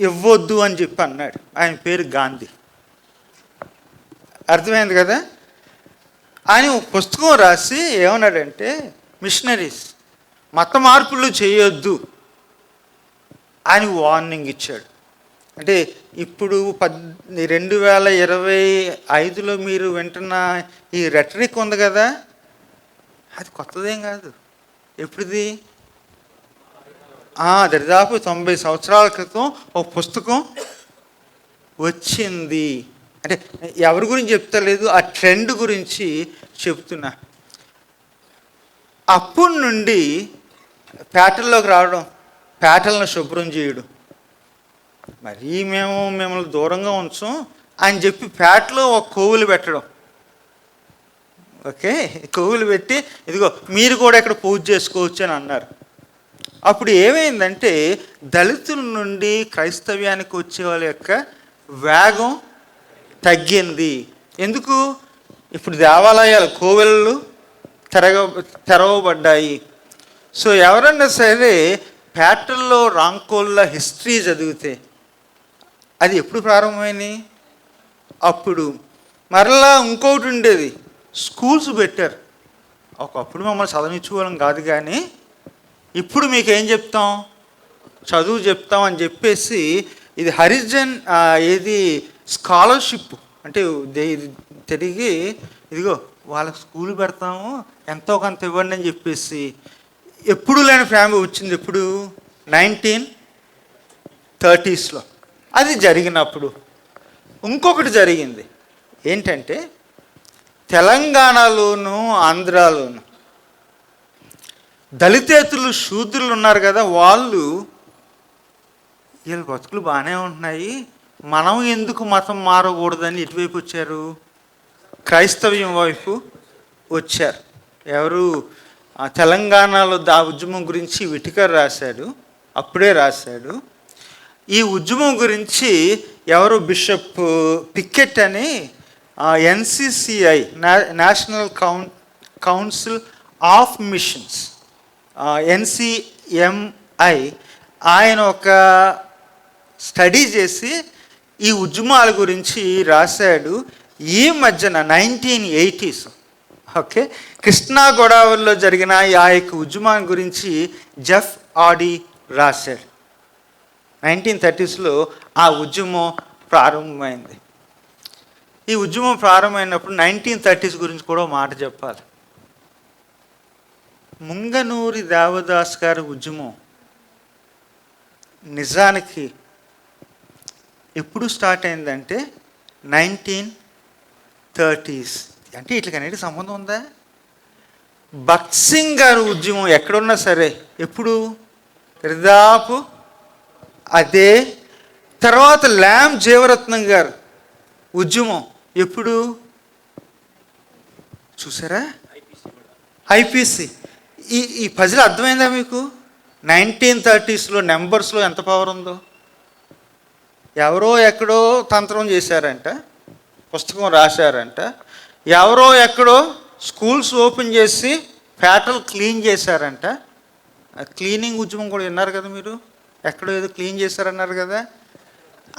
ఇవ్వద్దు అని చెప్పి అన్నాడు. ఆయన పేరు గాంధీ. అర్థమైంది కదా. ఆయన ఒక పుస్తకం రాసి ఏమన్నాడంటే, మిషనరీస్ మత మార్పులు చేయొద్దు అని వార్నింగ్ ఇచ్చాడు. అంటే ఇప్పుడు 2025లో మీరు వింటున్న ఈ రెటరిక్ ఉంది కదా, అది కొత్తదేం కాదు. ఎప్పుడుది? దరిదాపు 90 సంవత్సరాల క్రితం ఒక పుస్తకం వచ్చింది. అంటే ఎవరి గురించి చెప్తలేదు, ఆ ట్రెండ్ గురించి చెప్తున్నా. అప్పటి నుండి పేటల్లోకి రావడం, పేటలను శుభ్రం చేయడం, మరీ మేము మిమ్మల్ని దూరంగా ఉంచాం అని చెప్పి పేటలో ఒక కోవులు పెట్టడం. ఓకే, కోవులు పెట్టి ఇదిగో మీరు కూడా ఇక్కడ పూజ చేసుకోవచ్చు అని అన్నారు. అప్పుడు ఏమైందంటే, దళితుల నుండి క్రైస్తవ్యానికి వచ్చే వాళ్ళ యొక్క వేగం తగ్గింది. ఎందుకు? ఇప్పుడు దేవాలయాలు, కోవెళ్ళు తెరవబడ్డాయి. సో ఎవరన్నా సరే పేటల్లో రాంకోళ్ళ హిస్టరీ చదివితే అది ఎప్పుడు ప్రారంభమైంది? అప్పుడు. మరలా ఇంకొకటి ఉండేది, స్కూల్స్ పెట్టారు. ఒకప్పుడు మమ్మల్ని చదవించుకోవడం కాదు, కానీ ఇప్పుడు మీకు ఏం చెప్తాం, చదువు చెప్తాం అని చెప్పేసి ఇది హరిజన్ ఏది స్కాలర్షిప్ అంటే తిరిగి ఇదిగో వాళ్ళకి స్కూల్ పెడతాము, ఎంతో కొంత ఇవ్వండి అని చెప్పేసి ఎప్పుడు లేని ఫ్యామిలీ వచ్చింది. ఎప్పుడు? 1930sలో అది జరిగినప్పుడు ఇంకొకటి జరిగింది. ఏంటంటే, తెలంగాణలోను ఆంధ్రాలోను దళితేతరులు, శూద్రులు ఉన్నారు కదా, వీళ్ళ బతుకులు బాగానే ఉంటున్నాయి, మనం ఎందుకు మతం మారకూడదని ఇటువైపు వచ్చారు, క్రైస్తవ్యం వైపు వచ్చారు. ఎవరు? తెలంగాణలో ఆ ఉద్యమం గురించి విటికర్ రాశాడు, అప్పుడే రాశాడు. ఈ ఉద్యమం గురించి ఎవరు? బిషప్ పికెట్ అని NCCI, national council of machines, NCMI, ఆయన ఒక స్టడీ చేసి ఈ ఉద్యమాల గురించి రాశాడు. ఈ మధ్యన 1980s, ఓకే, కృష్ణా గోదావరిలో జరిగిన ఆ యొక్క ఉద్యమం గురించి జెఫ్ ఆడీ రాశాడు. 1930sలో ఆ ఉద్యమం ప్రారంభమైంది. ఈ ఉద్యమం ప్రారంభమైనప్పుడు 1930s గురించి కూడా మాట చెప్పాలి. ముంగనూరి దేవదాస్ గారి ఉద్యమం నిజానికి ఎప్పుడు స్టార్ట్ అయిందంటే 1930s. అంటే వీటికనేది సంబంధం ఉందా? భగత్ సింగ్ గారి ఉద్యమం ఎక్కడున్నా సరే ఎప్పుడు? దాదాపు అదే. తర్వాత ల్యామ్ జీవరత్నం గారు ఉద్యమం ఎప్పుడు? చూసారా? ఐపీసీ. ఈ పజిల్ అర్థమైందా మీకు? 1930sలో నెంబర్స్లో ఎంత పవర్ ఉందో. ఎవరో ఎక్కడో తంత్రం చేశారంట, పుస్తకం రాశారంట, ఎవరో ఎక్కడో స్కూల్స్ ఓపెన్ చేసి పేటలు క్లీన్ చేశారంట. క్లీనింగ్ ఉద్యమం కూడా విన్నారు కదా మీరు, ఎక్కడో ఏదో క్లీన్ చేశారన్నారు కదా,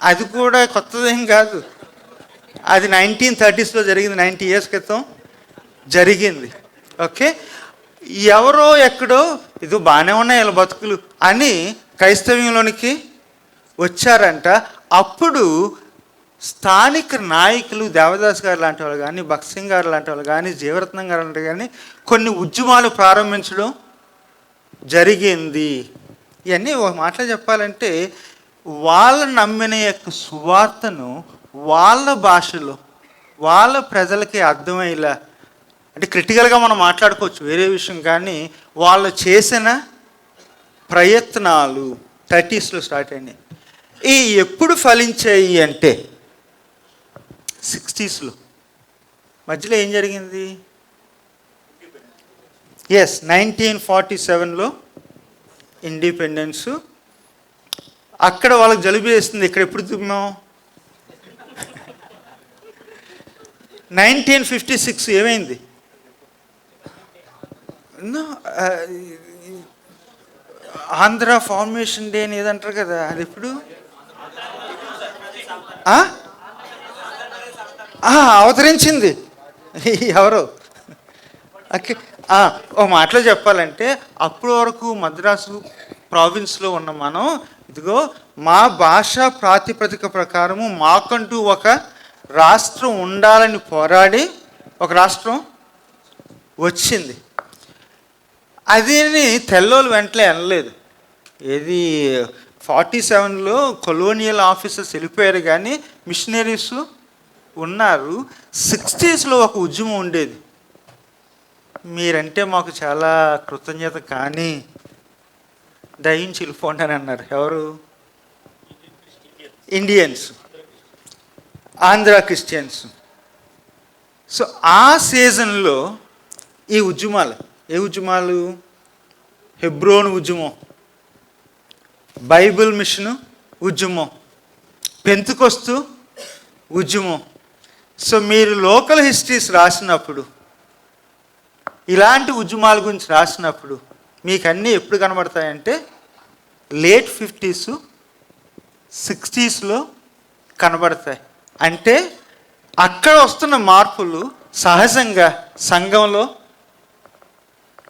అది కూడా కొత్తదేం కాదు. అది 1930sలో జరిగింది, 90 years క్రితం జరిగింది. ఓకే, ఎవరో ఎక్కడో ఇది బాగానే ఉన్నాయి వీళ్ళ బతుకులు అని క్రైస్తవ్యంలోనికి వచ్చారంట. అప్పుడు స్థానిక నాయకులు, దేవదాస్ గారు లాంటి వాళ్ళు కానీ, భగత్ సింగ్ గారు లాంటి వాళ్ళు కానీ, జీవరత్నం గారు లాంటి కానీ కొన్ని ఉద్యమాలు ప్రారంభించడం జరిగింది. ఇవన్నీ ఒక మాటలో చెప్పాలంటే వాళ్ళు నమ్మిన యొక్క సువార్తను వాళ్ళ భాషలో వాళ్ళ ప్రజలకి అర్థమయ్యేలా, అంటే క్రిటికల్గా మనం మాట్లాడుకోవచ్చు వేరే విషయం, కానీ వాళ్ళు చేసిన ప్రయత్నాలు 30s స్టార్ట్ అయినాయి. ఈ ఎప్పుడు ఫలించాయి అంటే 60s. మధ్యలో ఏం జరిగింది? 1947 ఇండిపెండెన్స్. అక్కడ వాళ్ళకి జలుబు వేస్తుంది. ఇక్కడ ఎప్పుడు తుమ్మాం? 1956 ఏమైంది? ఆంధ్ర ఫార్మేషన్ డే అని ఏదంటారు కదా, అది ఎప్పుడు? అవతరించింది ఎవరు? ఓకే, ఒక మాటలో చెప్పాలంటే అప్పటి వరకు మద్రాసు ప్రావిన్స్లో ఉన్న మనం, ఇదిగో మా భాషా ప్రాతిపదిక ప్రకారము మాకంటూ ఒక రాష్ట్రం ఉండాలని పోరాడి ఒక రాష్ట్రం వచ్చింది. అదేని తెల్లోళ్ళు వెంటనే అనలేదు. ఏది 47లో కొలోనియల్ ఆఫీసర్స్ వెళ్ళిపోయారు, కానీ మిషనరీస్ ఉన్నారు. 60s ఒక ఉద్యమం ఉండేది. మీరంటే మాకు చాలా కృతజ్ఞత, కానీ దయించి వెళ్ళిపోండి అని అన్నారు. ఎవరు? Indians, Andhra Christians. సో ఆ సీజన్లో ఈ ఉద్యమాలు, ఏ ఉద్యమాలు? హెబ్రోన్ ఉద్యమం, బైబిల్ మిషను ఉద్యమం, పెంతెకొస్తు ఉద్యమం. సో మీరు లోకల్ హిస్టరీస్ రాసినప్పుడు, ఇలాంటి ఉద్యమాల గురించి రాసినప్పుడు మీకు అన్నీ ఎప్పుడు కనబడతాయంటే లేట్ 50s 60s కనబడతాయి. అంటే అక్కడ వస్తున్న మార్పులు సహజంగా సంఘంలో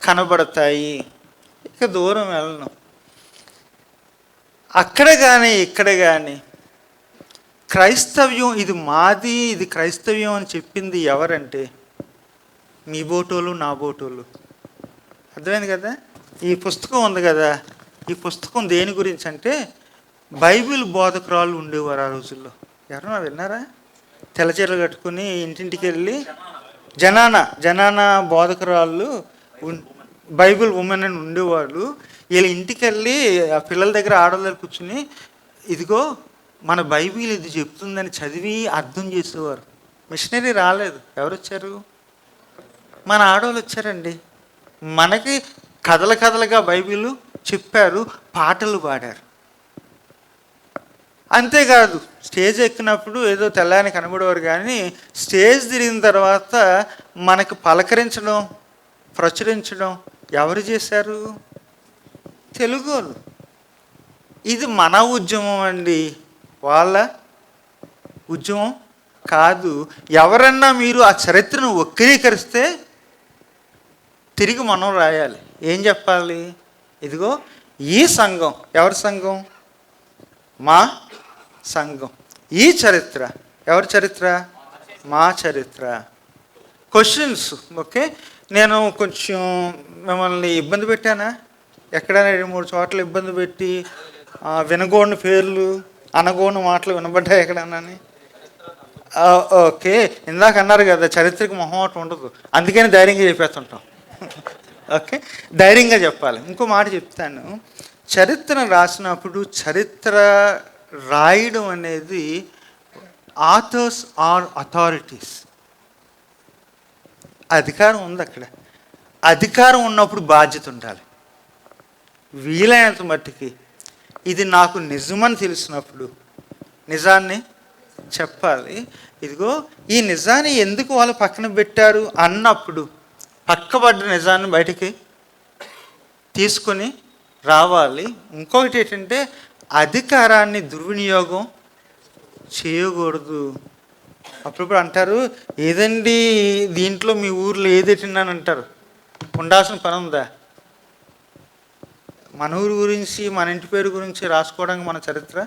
కనబడతాయి. ఇక దూరం వెళ్ళను. అక్కడ కానీ ఇక్కడ కానీ క్రైస్తవ్యం ఇది మాది, ఇది క్రైస్తవ్యం అని చెప్పింది ఎవరంటే మీ బోటోళ్ళు, నా బోటోళ్ళు. అర్థమైంది కదా? ఈ పుస్తకం ఉంది కదా, ఈ పుస్తకం దేని గురించి అంటే బైబిల్ బోధకురాళ్ళు ఉండేవారు ఆ రోజుల్లో. ఎవరన్నా విన్నారా? తెల్లచీరలు కట్టుకుని ఇంటింటికి వెళ్ళి జనానా బోధకురాళ్ళు, బైబిల్ ఉమెన్ అని ఉండేవాళ్ళు. వీళ్ళ ఇంటికి వెళ్ళి ఆ పిల్లల దగ్గర, ఆడవాళ్ళ దగ్గర కూర్చుని, ఇదిగో మన బైబిల్ ఇది చెప్తుందని చదివి అర్థం చేసేవారు. మిషనరీ రాలేదు. ఎవరు వచ్చారు? మన ఆడవాళ్ళు వచ్చారండి. మనకి కథలుగా బైబిల్ చెప్పారు, పాటలు పాడారు. అంతేకాదు, స్టేజ్ ఎక్కినప్పుడు ఏదో తెల్లని కనబడేవారు, కానీ స్టేజ్ తిరిగిన తర్వాత మనకు పలకరించడం, ప్రచురించడం ఎవరు చేశారు? తెలుగు వాళ్ళు. ఇది మన ఉద్యమం అండి, వాళ్ళ ఉద్యమం కాదు. ఎవరన్నా మీరు ఆ చరిత్రను వక్రీకరిస్తే తిరిగి మనం రాయాలి. ఏం చెప్పాలి? ఇదిగో ఈ సంఘం, ఎవరి సంఘం? మా సంఘం. ఈ చరిత్ర ఎవరి చరిత్ర? మా చరిత్ర. క్వశ్చన్స్. ఓకే, నేను కొంచెం మిమ్మల్ని ఇబ్బంది పెట్టానా? ఎక్కడైనా 2-3 చోట్ల ఇబ్బంది పెట్టి వినగోని పేర్లు, అనగోని మాటలు వినబడ్డాయి ఎక్కడన్నా? ఓకే, ఇందాక అన్నారు కదా చరిత్రకి మొహమాటం ఉండదు, అందుకని ధైర్యంగా చెప్పేస్తుంటాం. ఓకే, ధైర్యంగా చెప్పాలి. ఇంకో మాట చెప్తాను. చరిత్ర రాసినప్పుడు చరిత్ర రాయడం అనేది ఆథర్స్ ఆర్ అథారిటీస్. అధికారం ఉంది అక్కడ. అధికారం ఉన్నప్పుడు బాధ్యత ఉండాలి. వీలైనంత మట్టికి ఇది నాకు నిజమని తెలిసినప్పుడు నిజాన్ని చెప్పాలి. ఇదిగో ఈ నిజాన్ని ఎందుకు వాళ్ళు పక్కన పెట్టారు అన్నప్పుడు పక్కబడ్డ నిజాన్ని బయటికి తీసుకొని రావాలి. ఇంకొకటి ఏంటంటే అధికారాన్ని దుర్వినియోగం చేయకూడదు. అప్పుడప్పుడు అంటారు, ఏదండి దీంట్లో మీ ఊర్లో ఏదెట్టిందని అంటారు. ఉండాల్సిన పని ఉందా? మన ఊరు గురించి, మన ఇంటి పేరు గురించి రాసుకోవడానికి మన చరిత్ర,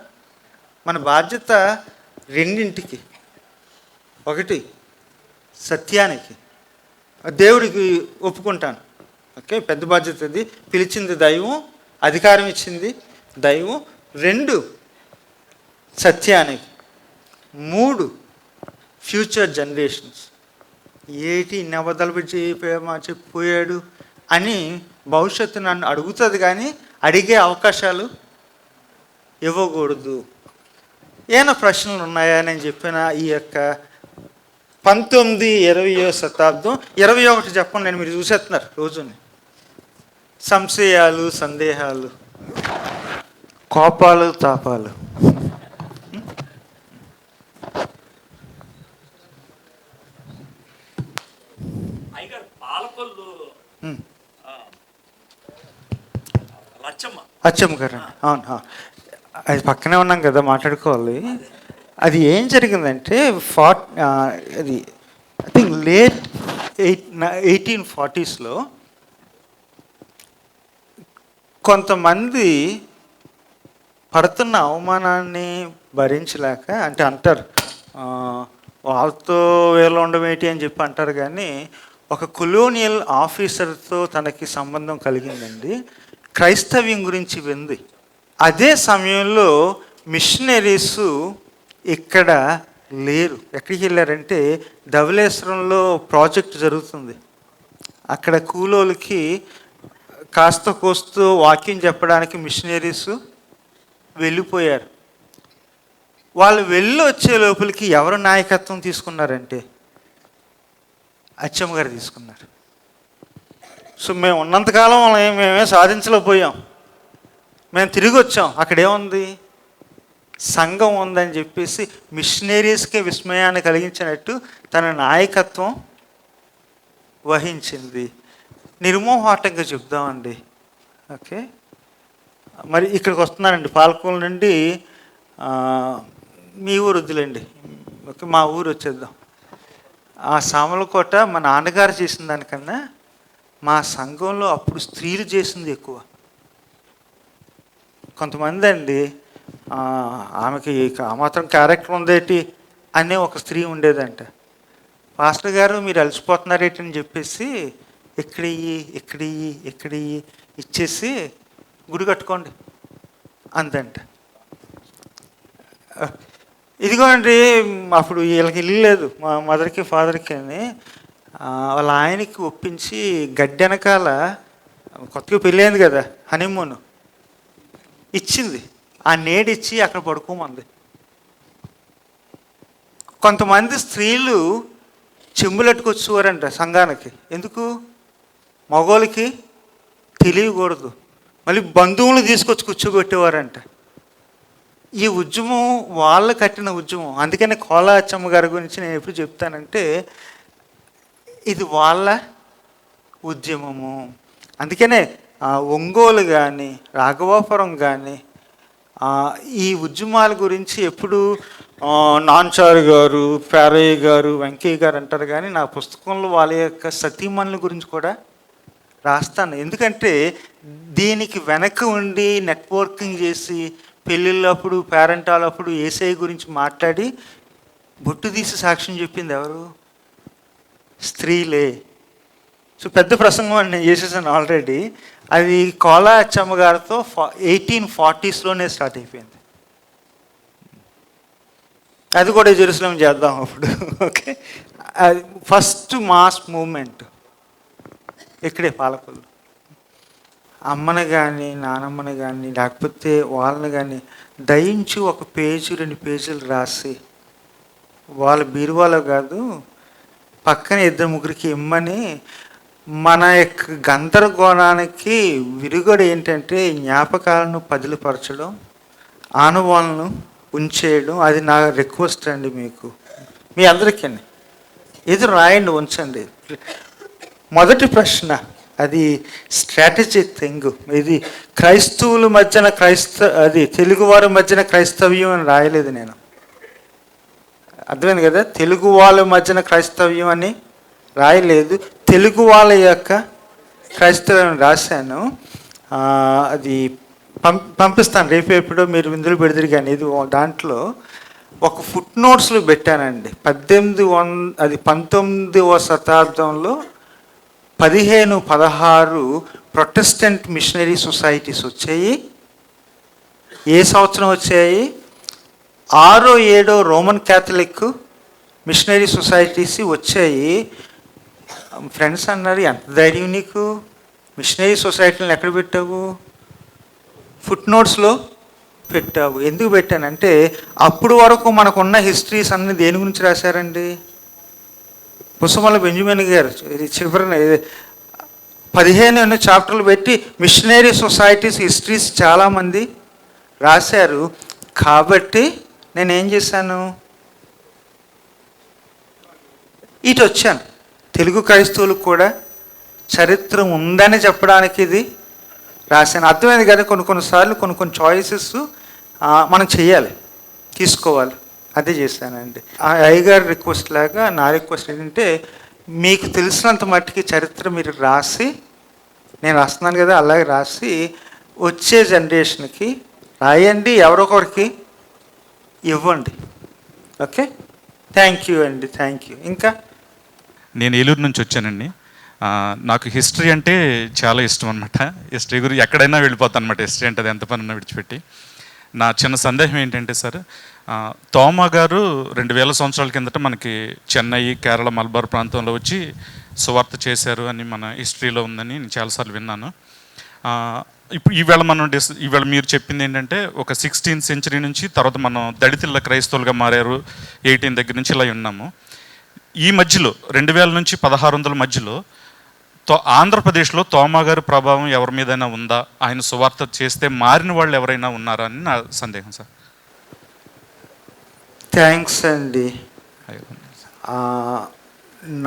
మన బాధ్యత రెండింటికి. ఒకటి సత్యానికి, దేవుడికి ఒప్పుకుంటాను. ఓకే, పెద్ద బాధ్యత అది. పిలిచింది దైవం, అధికారం ఇచ్చింది దైవం. 2 సత్యానికి. 3 ఫ్యూచర్ జనరేషన్స్. ఏటి ఇన్ని అబద్ధాలు పెట్టి చెప్పిపోయాడు అని భవిష్యత్తు నన్ను అడుగుతుంది, కానీ అడిగే అవకాశాలు ఇవ్వకూడదు. ఏమైనా ప్రశ్నలు ఉన్నాయా నేను చెప్పిన ఈ యొక్క 19, 20వ శతాబ్దం. 21 చెప్పండి, నేను మీరు చూసేస్తున్నారు రోజుని. సంశయాలు, సందేహాలు, కోపాలు, తాపాలు. అచ్చమ్మ గారు, అవును, అది పక్కనే ఉన్నాం కదా, మాట్లాడుకోవాలి. అది ఏం జరిగిందంటే అది ఐ థింక్ లేట్ 1840s కొంతమంది పడుతున్న అవమానాన్ని భరించలేక, అంటే అంటారు వాళ్ళతో వీళ్ళు ఉండమేటి అని చెప్పి అంటారు, కానీ ఒక కొలోనియల్ ఆఫీసర్తో తనకి సంబంధం కలిగిందండి. క్రైస్తవ్యం గురించి వింది. అదే సమయంలో మిషనరీస్ ఇక్కడ లేరు. ఎక్కడికి వెళ్ళారంటే ధవళేశ్వరంలో ప్రాజెక్ట్ జరుగుతుంది. అక్కడ కూలోళ్ళకి కాస్త కోస్తూ వాక్యం చెప్పడానికి మిషనరీస్ వెళ్ళిపోయారు. వాళ్ళు వెళ్ళి వచ్చే లోపలికి ఎవరు నాయకత్వం తీసుకున్నారంటే అచ్చమ్మ గారు తీసుకున్నారు. సో మేము ఉన్నంతకాలం మేమే సాధించలేకపోయాం, మేము తిరిగి వచ్చాం. అక్కడేముంది, సంఘం ఉందని చెప్పేసి మిషనరీస్కే విస్మయాన్ని కలిగించినట్టు తన నాయకత్వం వహించింది. నిర్మోహాటంగా చెప్దామండి. ఓకే, మరి ఇక్కడికి వస్తున్నానండి, పాలకొల్లు నుండి. మీ ఊరు వద్దులేండి, ఓకే, మా ఊరు వచ్చేద్దాం. ఆ సామలకోట మా నాన్నగారు చేసిన దానికన్నా మా సంఘంలో అప్పుడు స్త్రీలు చేసింది ఎక్కువ. కొంతమంది అండి ఆమెకి ఆ మాత్రం క్యారెక్టర్ ఉందేటి అనే ఒక స్త్రీ ఉండేదంట. పాస్టర్ గారు మీరు అలసిపోతున్నారేటి అని చెప్పేసి ఎక్కడి ఇచ్చేసి గుడి కట్టుకోండి అందంట. ఇదిగోండి, అప్పుడు వీళ్ళకి ఇల్లు లేదు, మా మదర్కి ఫాదర్కి అని. వాళ్ళ ఆయనకి ఒప్పించి గడ్డి వెనకాల, కొత్తగా పెళ్ళైంది కదా, హనీమూన్ ఇచ్చింది. ఆ నేడిచ్చి అక్కడ పడుకోమంది. కొంతమంది స్త్రీలు చెంబులెట్టుకొచ్చేవారంట సంఘానికి. ఎందుకు? మగోళ్ళకి తెలియకూడదు. మళ్ళీ బంధువులు తీసుకొచ్చి కూర్చోబెట్టేవారంట. ఈ ఉద్యమం వాళ్ళు కట్టిన ఉద్యమం. అందుకనే కోలా అచ్చమ్మ గారి గురించి నేను ఎప్పుడు చెప్తానంటే ఇది వాళ్ళ ఉద్యమము. అందుకనే ఒంగోలు కానీ రాఘవాపురం కానీ ఈ ఉద్యమాల గురించి ఎప్పుడు నాన్చారు గారు, పేరయ్య గారు, వెంకయ్య గారు అంటారు, కానీ నా పుస్తకంలో వాళ్ళ యొక్క సతీమణుల గురించి కూడా రాస్తాను. ఎందుకంటే దీనికి వెనక ఉండి నెట్వర్కింగ్ చేసి పెళ్ళిళ్ళప్పుడు పేరెంటాలప్పుడు ఏసఐ గురించి మాట్లాడి బొట్టు తీసి సాక్ష్యం చెప్పింది ఎవరు? స్త్రీలే. సో పెద్ద ప్రసంగం అని నేను చేసేసాను ఆల్రెడీ. అది కోలా అచ్చమ్మ గారితో 1840s స్టార్ట్ అయిపోయింది. అది కూడా జెరూసలేం చేద్దాం అప్పుడు. ఓకే, అది ఫస్ట్ మాస్ మూమెంట్ ఇక్కడే పాలకొల్లు. అమ్మని కానీ నానమ్మని కానీ లేకపోతే వాళ్ళని కానీ దయించి 1 పేజీ 2 పేజీలు రాసి వాళ్ళ బీరువాలో కాదు పక్కన 2-3కి ఇమ్మని. మన యొక్క గందరగోళానికి విరుగుడు ఏంటంటే జ్ఞాపకాలను పదిలపరచడం, ఆనవాళ్ళను ఉంచేయడం. అది నా రిక్వెస్ట్ అండి మీకు, మీ అందరికీ. ఇది రాయండి, ఉంచండి. మొదటి ప్రశ్న అది స్ట్రాటజిక్ థింగ్. ఇది క్రైస్తవుల మధ్యన అది తెలుగువారి మధ్యన క్రైస్తవ్యం అని రాయలేదు నేను. అర్థమైంది కదా? తెలుగు వాళ్ళ మధ్యన క్రైస్తవ్యం అని రాయలేదు, తెలుగు వాళ్ళ యొక్క క్రైస్తవ్యం రాశాను. అది పంపిస్తాను రేపు ఎప్పుడో, మీరు విందులు పెడతారు. కానీ ఇది దాంట్లో ఒక ఫుట్ నోట్స్లో పెట్టానండి. 19వ శతాబ్దంలో 15, 16 ప్రొటెస్టెంట్ మిషనరీ సొసైటీస్ వచ్చాయి. ఏ సంవత్సరం వచ్చాయి? 6, 7 రోమన్ క్యాథలిక్ మిషనరీ సొసైటీస్ వచ్చాయి. ఫ్రెండ్స్ అన్నారు, ఎంత ధైర్యం నీకు, మిషనరీ సొసైటీలను ఎక్కడ పెట్టావు? ఫుట్ నోట్స్లో పెట్టావు. ఎందుకు పెట్టానంటే అప్పుడు వరకు మనకున్న హిస్టరీస్ అన్ని దేని గురించి రాశారండి? పుసమల బెంజమిన్ గారు చివరిన 15 చాప్టర్లు పెట్టి మిషనరీ సొసైటీస్ హిస్టరీస్ చాలామంది రాశారు. కాబట్టి నేనేం చేశాను, ఇటు వచ్చాను. తెలుగు క్రైస్తవులకు కూడా చరిత్ర ఉందని చెప్పడానికి ఇది రాశాను. అర్థమైంది కదా. కొన్నిసార్లు కొన్ని చాయిసెస్ మనం చేయాలి, తీసుకోవాలి. అదే చేశానండి. ఆ అయ్యగారి రిక్వెస్ట్ లాగా నా రిక్వెస్ట్ ఏంటంటే, మీకు తెలిసినంత మట్టికి చరిత్ర మీరు రాసి, నేను రాస్తున్నాను కదా అలాగే రాసి వచ్చే జనరేషన్కి రాయండి, ఎవరొకరికి ఇవ్వండి. ఓకే, థ్యాంక్ యూ అండి, థ్యాంక్ యూ. ఇంకా నేను ఏలూరు నుంచి వచ్చానండి. నాకు హిస్టరీ అంటే చాలా ఇష్టం అనమాట. హిస్టరీ గురించి ఎక్కడైనా వెళ్ళిపోతాను అనమాట. హిస్టరీ అంటే అది ఎంత పని విడిచిపెట్టి. నా చిన్న సందేహం ఏంటంటే సార్, తోమా గారు 2000 సంవత్సరాల కిందట మనకి చెన్నై, కేరళ, మలబార్ ప్రాంతంలో వచ్చి సువార్త చేశారు అని మన హిస్టరీలో ఉందని నేను చాలాసార్లు విన్నాను. ఇప్పుడు ఈవేళ మీరు చెప్పింది ఏంటంటే ఒక 16th సెంచరీ నుంచి తర్వాత మనం దళితుల క్రైస్తవులుగా మారారు 18 దగ్గర నుంచి ఇలా ఉన్నాము. ఈ మధ్యలో 2000 నుంచి 1600 మధ్యలో ఆంధ్రప్రదేశ్లో తోమా గారి ప్రభావం ఎవరి మీదైనా ఉందా? ఆయన సువార్త చేస్తే మారిన వాళ్ళు ఎవరైనా ఉన్నారా అని నా సందేహం సార్. థ్యాంక్స్ అండి.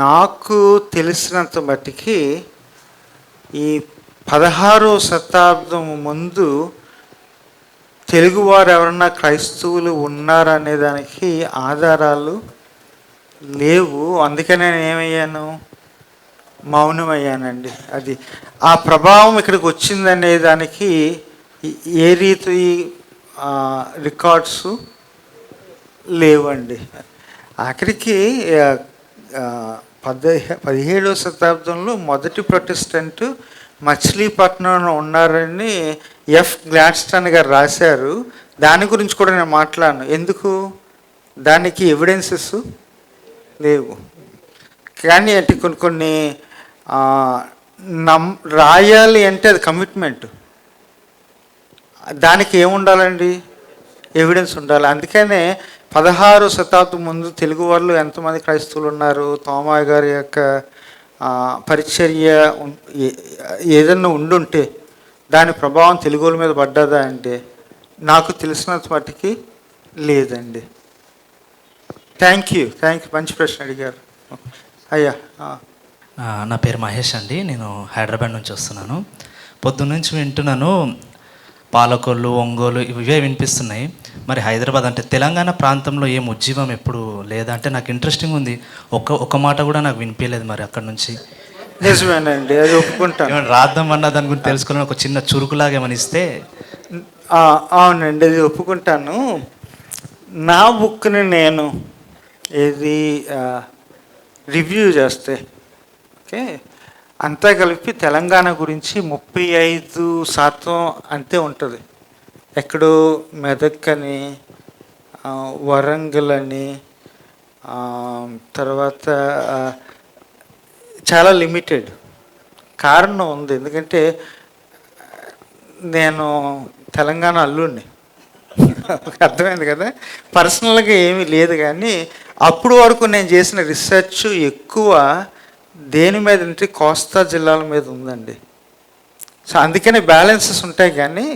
నాకు తెలిసినంత మట్టికి ఈ 16వ శతాబ్దం ముందు తెలుగువారు ఎవరన్నా క్రైస్తవులు ఉన్నారనే దానికి ఆధారాలు లేవు. అందుకనే నేను ఏమయ్యాను, మౌనమయ్యానండి. అది ఆ ప్రభావం ఇక్కడికి వచ్చిందనే దానికి ఏ రీతి రికార్డ్స్ లేవండి. ఆఖరికి 17వ శతాబ్దంలో మొదటి ప్రొటెస్టెంట్ మచిలీపట్నంలో ఉన్నారని ఎఫ్ గ్లాడ్స్టన్ గారు రాశారు. దాని గురించి కూడా నేను మాట్లాడను. ఎందుకు? దానికి ఎవిడెన్సెస్ లేవు. కానీ అంటే కొన్ని రాయాలి అంటే అది కమిట్మెంట్. దానికి ఏముండాలండి? ఎవిడెన్స్ ఉండాలి. అందుకనే 16వ శతాబ్దం ముందు తెలుగు వాళ్ళు ఎంతమంది క్రైస్తవులు ఉన్నారు, తోమా గారి యొక్క పరిచర్య ఏదన్నా ఉండుంటే దాని ప్రభావం తెలుగు వాళ్ళ మీద పడ్డదా అంటే నాకు తెలిసినంత మట్టుకి లేదండి. Thank you. మంచి ప్రశ్న అడిగారు అయ్యా. నా పేరు మహేష్ అండి. నేను హైదరాబాద్ నుంచి వస్తున్నాను. పొద్దున్నుంచి వింటున్నాను, పాలకొల్లు, ఒంగోలు ఇవే వినిపిస్తున్నాయి. మరి హైదరాబాద్ అంటే తెలంగాణ ప్రాంతంలో ఏం ఉజ్జీవం ఎప్పుడు లేదా అంటే నాకు ఇంట్రెస్టింగ్ ఉంది. ఒక మాట కూడా నాకు వినిపించలేదు. మరి అక్కడ నుంచి నిజమేనండి, అది ఒప్పుకుంటాను. ఏమైనా రాద్దాం అన్న దాని గురించి తెలుసుకుని ఒక చిన్న చురుకులాగా ఏమని ఇస్తే. అవునండి, అది ఒప్పుకుంటాను. నా బుక్ని నేను రివ్యూ చేస్తే ఓకే, అంతా కలిపి తెలంగాణ గురించి 35% అంతే ఉంటుంది. ఎక్కడో మెదక్ అని, వరంగల్ అని, తర్వాత చాలా లిమిటెడ్. కారణం ఉంది, ఎందుకంటే నేను తెలంగాణ అల్లుడిని. అర్థమైంది కదా. పర్సనల్గా ఏమీ లేదు, కానీ అప్పుడు వరకు నేను చేసిన రీసెర్చ్ ఎక్కువ దేని మీద అంటే కోస్తా జిల్లాల మీద ఉందండి. సో అందుకనే బ్యాలెన్సెస్ ఉంటాయి, కానీ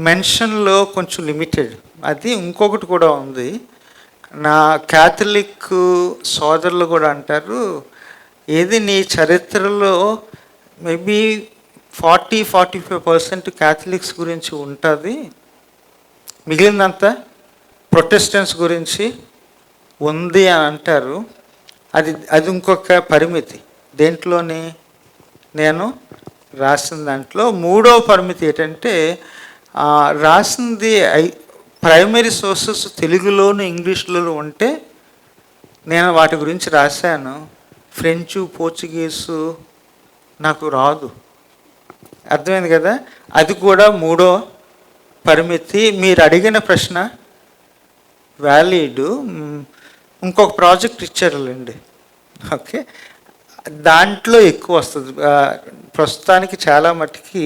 మెన్షన్లో కొంచెం లిమిటెడ్. అది ఇంకొకటి కూడా ఉంది. నా క్యాథలిక్ సోదరులు కూడా అంటారు, ఏది నీ చరిత్రలో మేబీ 40-45% క్యాథలిక్స్ గురించి ఉంటుంది, మిగిలినంతా ప్రొటెస్టెంట్స్ గురించి ఉంది అని అంటారు. అది ఇంకొక పరిమితి. దేంట్లోని నేను రాసిన దాంట్లో 3వ పరిమితి ఏంటంటే, రాసింది ప్రైమరీ సోర్సెస్ తెలుగులోను ఇంగ్లీష్లోనూ ఉంటే నేను వాటి గురించి రాశాను. ఫ్రెంచు, పోర్చుగీసు నాకు రాదు. అర్థమైంది కదా? అది కూడా మూడో పరిమితి. మీరు అడిగిన ప్రశ్న వ్యాలిడ్. ఇంకొక ప్రాజెక్ట్ ఇచ్చారులేండి, ఓకే, దాంట్లో ఎక్కువ వస్తుంది. ప్రస్తుతానికి చాలా మట్టుకి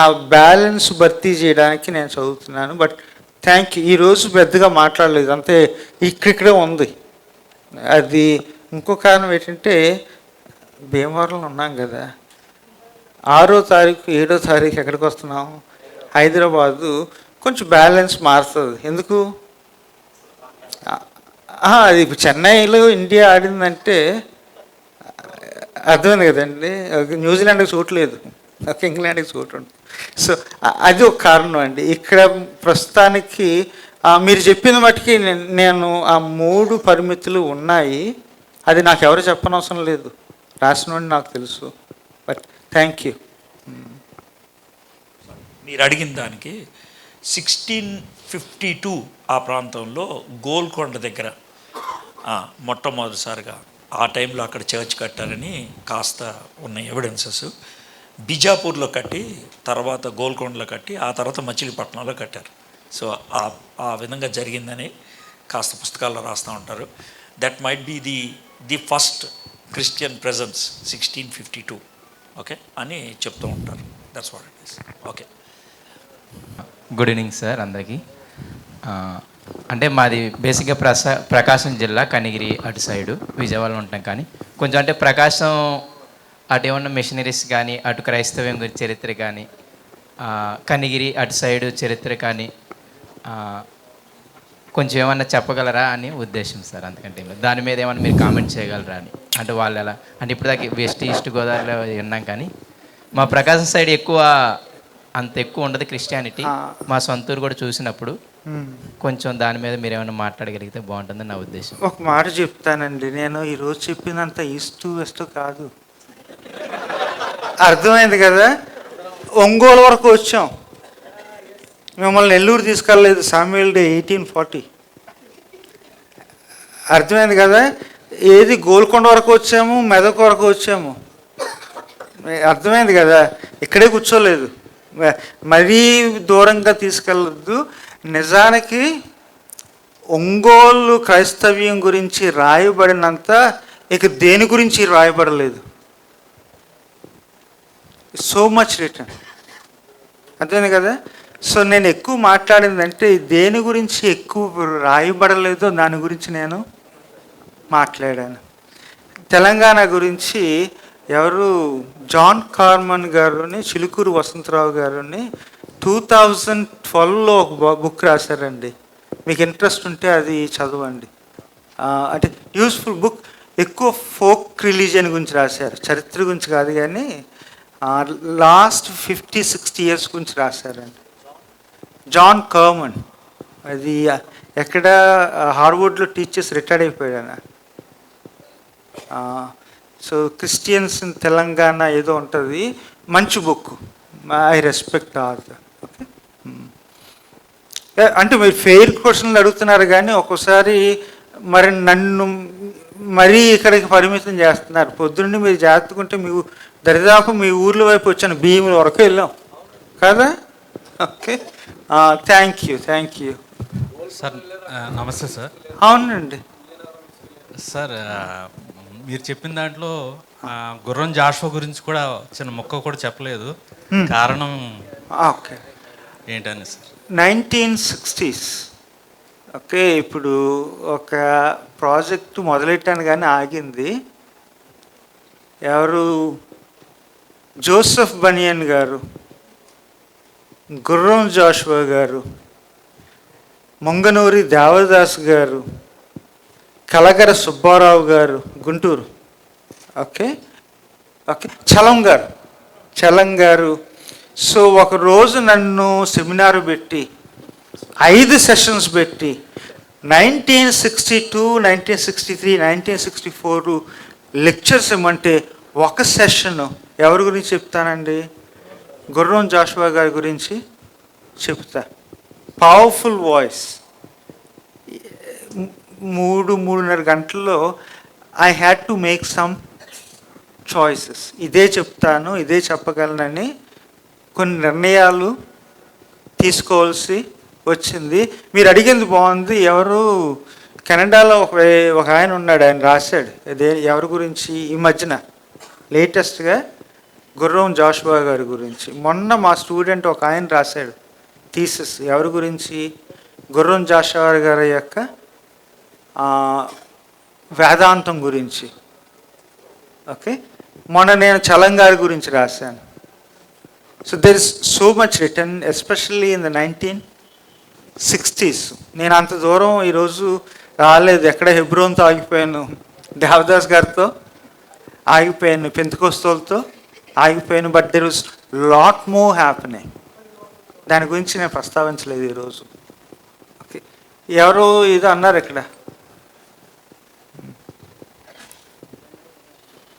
ఆ బ్యాలెన్స్ భర్తీ చేయడానికి నేను చదువుతున్నాను. But thank you. ఈరోజు పెద్దగా మాట్లాడలేదు, అంతే, ఇక్కడిక్కడే ఉంది. అది ఇంకో కారణం ఏంటంటే భీమవరంలో ఉన్నాం కదా, 6వ తారీఖు 7వ తారీఖు ఎక్కడికి వస్తున్నాం, హైదరాబాదు. కొంచెం బ్యాలెన్స్ మారుతుంది. ఎందుకు? అది చెన్నైలో ఇండియా ఆడిందంటే అర్థమైంది కదండి. న్యూజిలాండ్కి చోటు లేదు, ఇంగ్లాండ్కి చోటు ఉంది. సో అది ఒక కారణం అండి. ఇక్కడ ప్రస్తుతానికి మీరు చెప్పిన మట్టుకి నేను ఆ 3 పరిమితులు ఉన్నాయి. అది నాకు ఎవరు చెప్పనవసరం లేదు, రాసిన నాకు తెలుసు. But thank you. మీరు అడిగిన దానికి 1652 ఆ ప్రాంతంలో గోల్కొండ దగ్గర మొట్టమొదటిసారిగా ఆ టైంలో అక్కడ చర్చ్ కట్టారని కాస్త ఉన్న ఎవిడెన్సెస్. బిజాపూర్లో కట్టి, తర్వాత గోల్కొండలో కట్టి, ఆ తర్వాత మచిలీపట్నంలో కట్టారు. సో ఆ విధంగా జరిగిందని కాస్త పుస్తకాల్లో రాస్తూ ఉంటారు. That might be the first Christian presence 1652, okay అని చెప్తూ ఉంటారు. That's what it is. Okay. Good evening sir అందరికీ. అంటే మాది బేసిక్గా ప్రకాశం జిల్లా, కనిగిరి అటు సైడు, విజయవాడలో ఉంటాం. కానీ కొంచెం అంటే ప్రకాశం అటు ఏమన్నా మిషనరీస్ కానీ, అటు క్రైస్తవ్యం గురించి చరిత్ర కానీ, కనిగిరి అటు సైడు చరిత్ర కానీ కొంచెం ఏమన్నా చెప్పగలరా అని ఉద్దేశం సార్. అందుకంటే దాని మీద ఏమన్నా మీరు కామెంట్ చేయగలరా అని. అంటే వాళ్ళు ఎలా అంటే ఇప్పుడు దాకా వెస్ట్ ఈస్ట్ గోదావరిలో విన్నాం, కానీ మా ప్రకాశం సైడ్ అంత ఎక్కువ ఉండదు క్రిస్టియానిటీ. మా సొంతూరు కూడా చూసినప్పుడు కొంచెం దాని మీద మీరు ఏమైనా మాట్లాడగలిగితే బాగుంటుందని నా ఉద్దేశం. ఒక మాట చెప్తానండి, నేను ఈరోజు చెప్పినంత ఈస్ట్ వెస్ట్ కాదు, అర్థమైంది కదా? ఒంగోలు వరకు వచ్చాం, మిమ్మల్ని నెల్లూరు తీసుకెళ్ళలేదు. సామ్యుయల్ డే 1840, అర్థమైంది కదా? ఏది గోల్కొండ వరకు వచ్చాము, మెదక్ వరకు వచ్చాము, అర్థమైంది కదా? ఇక్కడే కూర్చోలేదు, మరీ దూరంగా తీసుకెళ్ళద్దు. నిజానికి ఒంగోలు క్రైస్తవ్యం గురించి రాయబడినంత ఇక దేని గురించి రాయబడలేదు. సో మచ్ రిటర్న్, అర్థమైంది కదా? సో నేను ఎక్కువ మాట్లాడిందంటే దేని గురించి ఎక్కువ రాయబడలేదో దాని గురించి నేను మాట్లాడాను. తెలంగాణ గురించి ఎవరు జాన్ కార్మన్ గారుని, చిలుకూరు వసంతరావు గారుని 2012లో ఒక బుక్ రాశారండి. మీకు ఇంట్రెస్ట్ ఉంటే అది చదవండి. అంటే యూస్ఫుల్ బుక్. ఎక్కువ ఫోక్ రిలీజియన్ గురించి రాశారు, చరిత్ర గురించి కాదు, కానీ లాస్ట్ 50-60 ఇయర్స్ గురించి రాశారండి. జాన్ కార్మన్, అది ఎక్కడ హార్వర్డ్లో టీచర్స్ రిటైర్డ్ అయిపోయాడు. సో క్రిస్టియన్స్ ఇన్ తెలంగాణ ఏదో ఉంటుంది, మంచి book. I respect author. Okay, అంటే మీరు ఫెయిర్ క్వశ్చన్లు అడుగుతున్నారు, కానీ ఒక్కోసారి మరి నన్ను మరీ ఇక్కడికి పరిమితం చేస్తున్నారు. పొద్దున్నే మీరు జాగ్రత్తకుంటే దరిదాపు మీ ఊర్ల వైపు వచ్చాను, భీముల వరకు వెళ్ళాం కదా. Okay, thank you. సార్ నమస్తే సార్. అవునండి సార్, మీరు చెప్పిన దాంట్లో గుర్రం జాషువా గురించి కూడా చిన్న మొక్క కూడా చెప్పలేదు. కారణం ఓకే ఏంటని సార్? 1960s. ఓకే, ఇప్పుడు ఒక ప్రాజెక్టు మొదలెట్టాను కానీ ఆగింది. ఎవరు? జోసెఫ్ బనియన్ గారు, గుర్రం జాషువా గారు, మొంగనూరి దేవదాస్ గారు, కలగర సుబ్బారావు గారు, గుంటూరు. ఓకే, చలం గారు. సో ఒకరోజు నన్ను సెమినార్ పెట్టి 5 సెషన్స్ పెట్టి 1962, 1963, 1964 లెక్చర్స్ ఇవ్వమంటే ఒక సెషన్ ఎవరి గురించి చెప్తానండి? గుర్రం జాషువా గారి గురించి చెప్తా. Powerful voice. 3-3.5 గంటల్లో I had to make some choices. ఇదే చెప్తాను, ఇదే చెప్పగలనని కొన్ని నిర్ణయాలు తీసుకోవాల్సి వచ్చింది. మీరు అడిగింది బాగుంది. ఎవరు కెనడాలో ఒక ఆయన ఉన్నాడు, ఆయన రాశాడు. అదే ఎవరి గురించి ఈ మధ్యన లేటెస్ట్గా గుర్రం జాషువా గారి గురించి. మొన్న మా స్టూడెంట్ ఒక ఆయన రాశాడు థీసిస్. ఎవరి గురించి? గుర్రం జాషువా గారి యొక్క వేదాంతం గురించి. ఓకే, మొన్న నేను చలం గారి గురించి రాశాను. So there is so much return, especially in the 1960s. నేను అంత దూరం ఈరోజు రాలేదు. ఎక్కడ హెబ్రోన్తో ఆగిపోయాను, దేవదాస్ గారితో ఆగిపోయాను, పెంతెకోస్తలతో ఆగిపోయాను. But there was lot more happening. దాని గురించి నేను ప్రస్తావించలేదు ఈరోజు. ఓకే, ఎవరు ఏదో అన్నారు ఇక్కడ.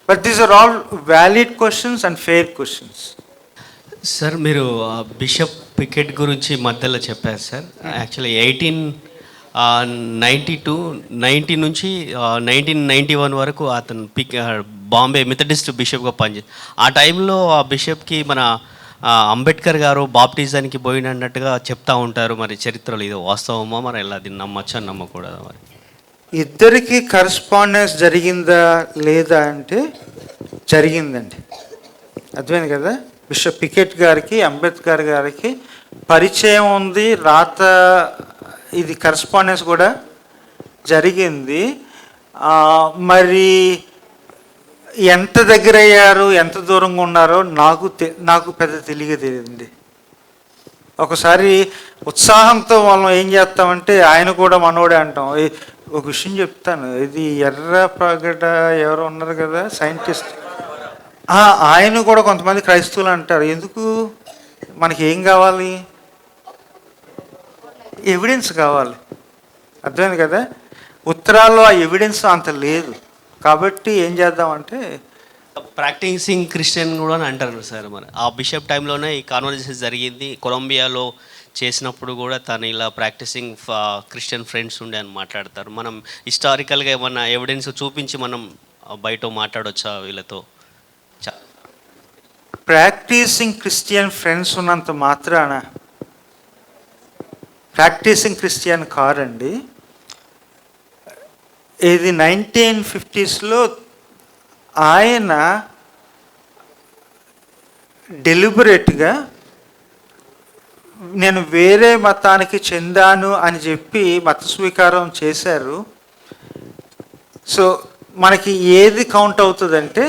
But these are all valid questions and fair questions. Sir, మీరు బిషప్ పికెట్ గురించి మధ్యలో చెప్పారు సార్. యాక్చువల్లీ 1890 నుంచి 1991 వరకు అతను బాంబే మెథడిస్ట్ బిషప్గా పనిచేసి, ఆ టైంలో ఆ బిషప్కి మన అంబేద్కర్ గారు బాప్టిజానికి పోయినట్టుగా చెప్తా ఉంటారు. మరి చరిత్రలో ఇది వాస్తవమా? మరి ఎలా దీన్ని నమ్మచ్చా నమ్మకూడదా? మరి ఇద్దరికి కరస్పాండెన్స్ జరిగిందా లేదా అంటే జరిగిందండి. అర్థమైంది కదా. బిషప్ పికెట్ గారికి అంబేద్కర్ గారికి పరిచయం ఉంది, రాత ఇది కరస్పాండెన్స్ కూడా జరిగింది. మరి ఎంత దగ్గర అయ్యారు, ఎంత దూరంగా ఉన్నారో నాకు పెద్ద తెలియదండి. ఒకసారి ఉత్సాహంతో మనం ఏం చేస్తామంటే ఆయన కూడా మనోడే అంటాం. ఒక విషయం చెప్తాను, ఇది ఎర్రప్రగడ ఎవరో ఉన్నారు కదా సైంటిస్ట్, ఆయన కూడా కొంతమంది క్రైస్తవులు అంటారు. ఎందుకు? మనకి ఏం కావాలి? ఎవిడెన్స్ కావాలి. అర్థమైంది కదా. ఉత్తరాల్లో ఆ ఎవిడెన్స్ అంత లేదు. కాబట్టి ఏం చేద్దామంటే ప్రాక్టీసింగ్ క్రిస్టియన్ కూడా అని అంటారు సార్. మరి ఆ బిషప్ టైంలోనే ఈ కాన్వర్జేషన్ జరిగింది. కొలంబియాలో చేసినప్పుడు కూడా తను ఇలా ప్రాక్టీసింగ్ క్రిస్టియన్ ఫ్రెండ్స్ ఉండే అని మాట్లాడతారు. మనం హిస్టారికల్గా ఏమన్నా ఎవిడెన్స్ చూపించి మనం బయట మాట్లాడొచ్చా వీళ్ళతో? ప్రాక్టీసింగ్ క్రిస్టియన్ ఫ్రెండ్స్ ఉన్నంత మాత్రాన ప్రాక్టీసింగ్ క్రిస్టియన్ కారండి. ఇది 1950s ఆయన డెలిబరేట్గా నేను వేరే మతానికి చెందాను అని చెప్పి మత స్వీకారం చేశారు. సో మనకి ఏది కౌంట్ అవుతుందంటే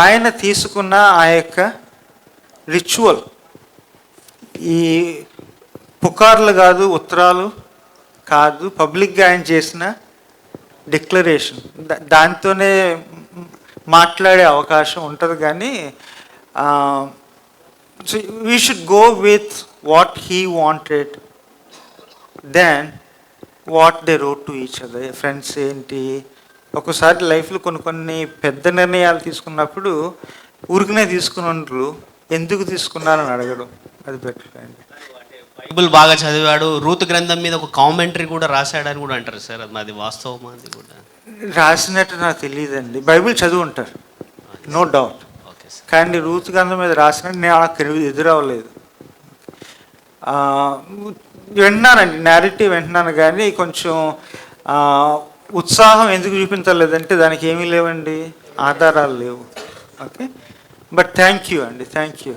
ఆయన తీసుకున్న ఆ యొక్క రిచువల్, ఈ పుకార్లు కాదు, ఉత్తరాలు కాదు, పబ్లిక్గా ఆయన చేసిన డిక్లరేషన్, దాంతోనే మాట్లాడే అవకాశం ఉంటుంది. కానీ we should go with what he wanted then what they wrote to each other. Friends ఏంటి, ఒకసారి లైఫ్లో కొన్ని పెద్ద నిర్ణయాలు తీసుకున్నప్పుడు ఊరికనే తీసుకుని ఉండరు, ఎందుకు తీసుకున్నారని అడగడం, అది బెటర్ అండి. బైబుల్ బాగా చదివాడు, రూతు గ్రంథం మీద ఒక కామెంటరీ కూడా రాశాడని కూడా అంటారు సార్. అది వాస్తవమా? అది కూడా రాసినట్టు నాకు తెలియదండి. బైబిల్ చదువు ఉంటారు, నో డౌట్. Okay sir. కానీ రూతు గ్రంథం మీద రాసినట్టు నేను నాకు ఎదురవ్వలేదు. వింటున్నానండి, నేరేటివ్ వింటున్నాను, కానీ కొంచెం ఉత్సాహం ఎందుకు చూపించలేదంటే దానికి ఏమీ లేవండి, ఆధారాలు లేవు. ఓకే, బట్ థ్యాంక్ యూ అండి, థ్యాంక్ యూ.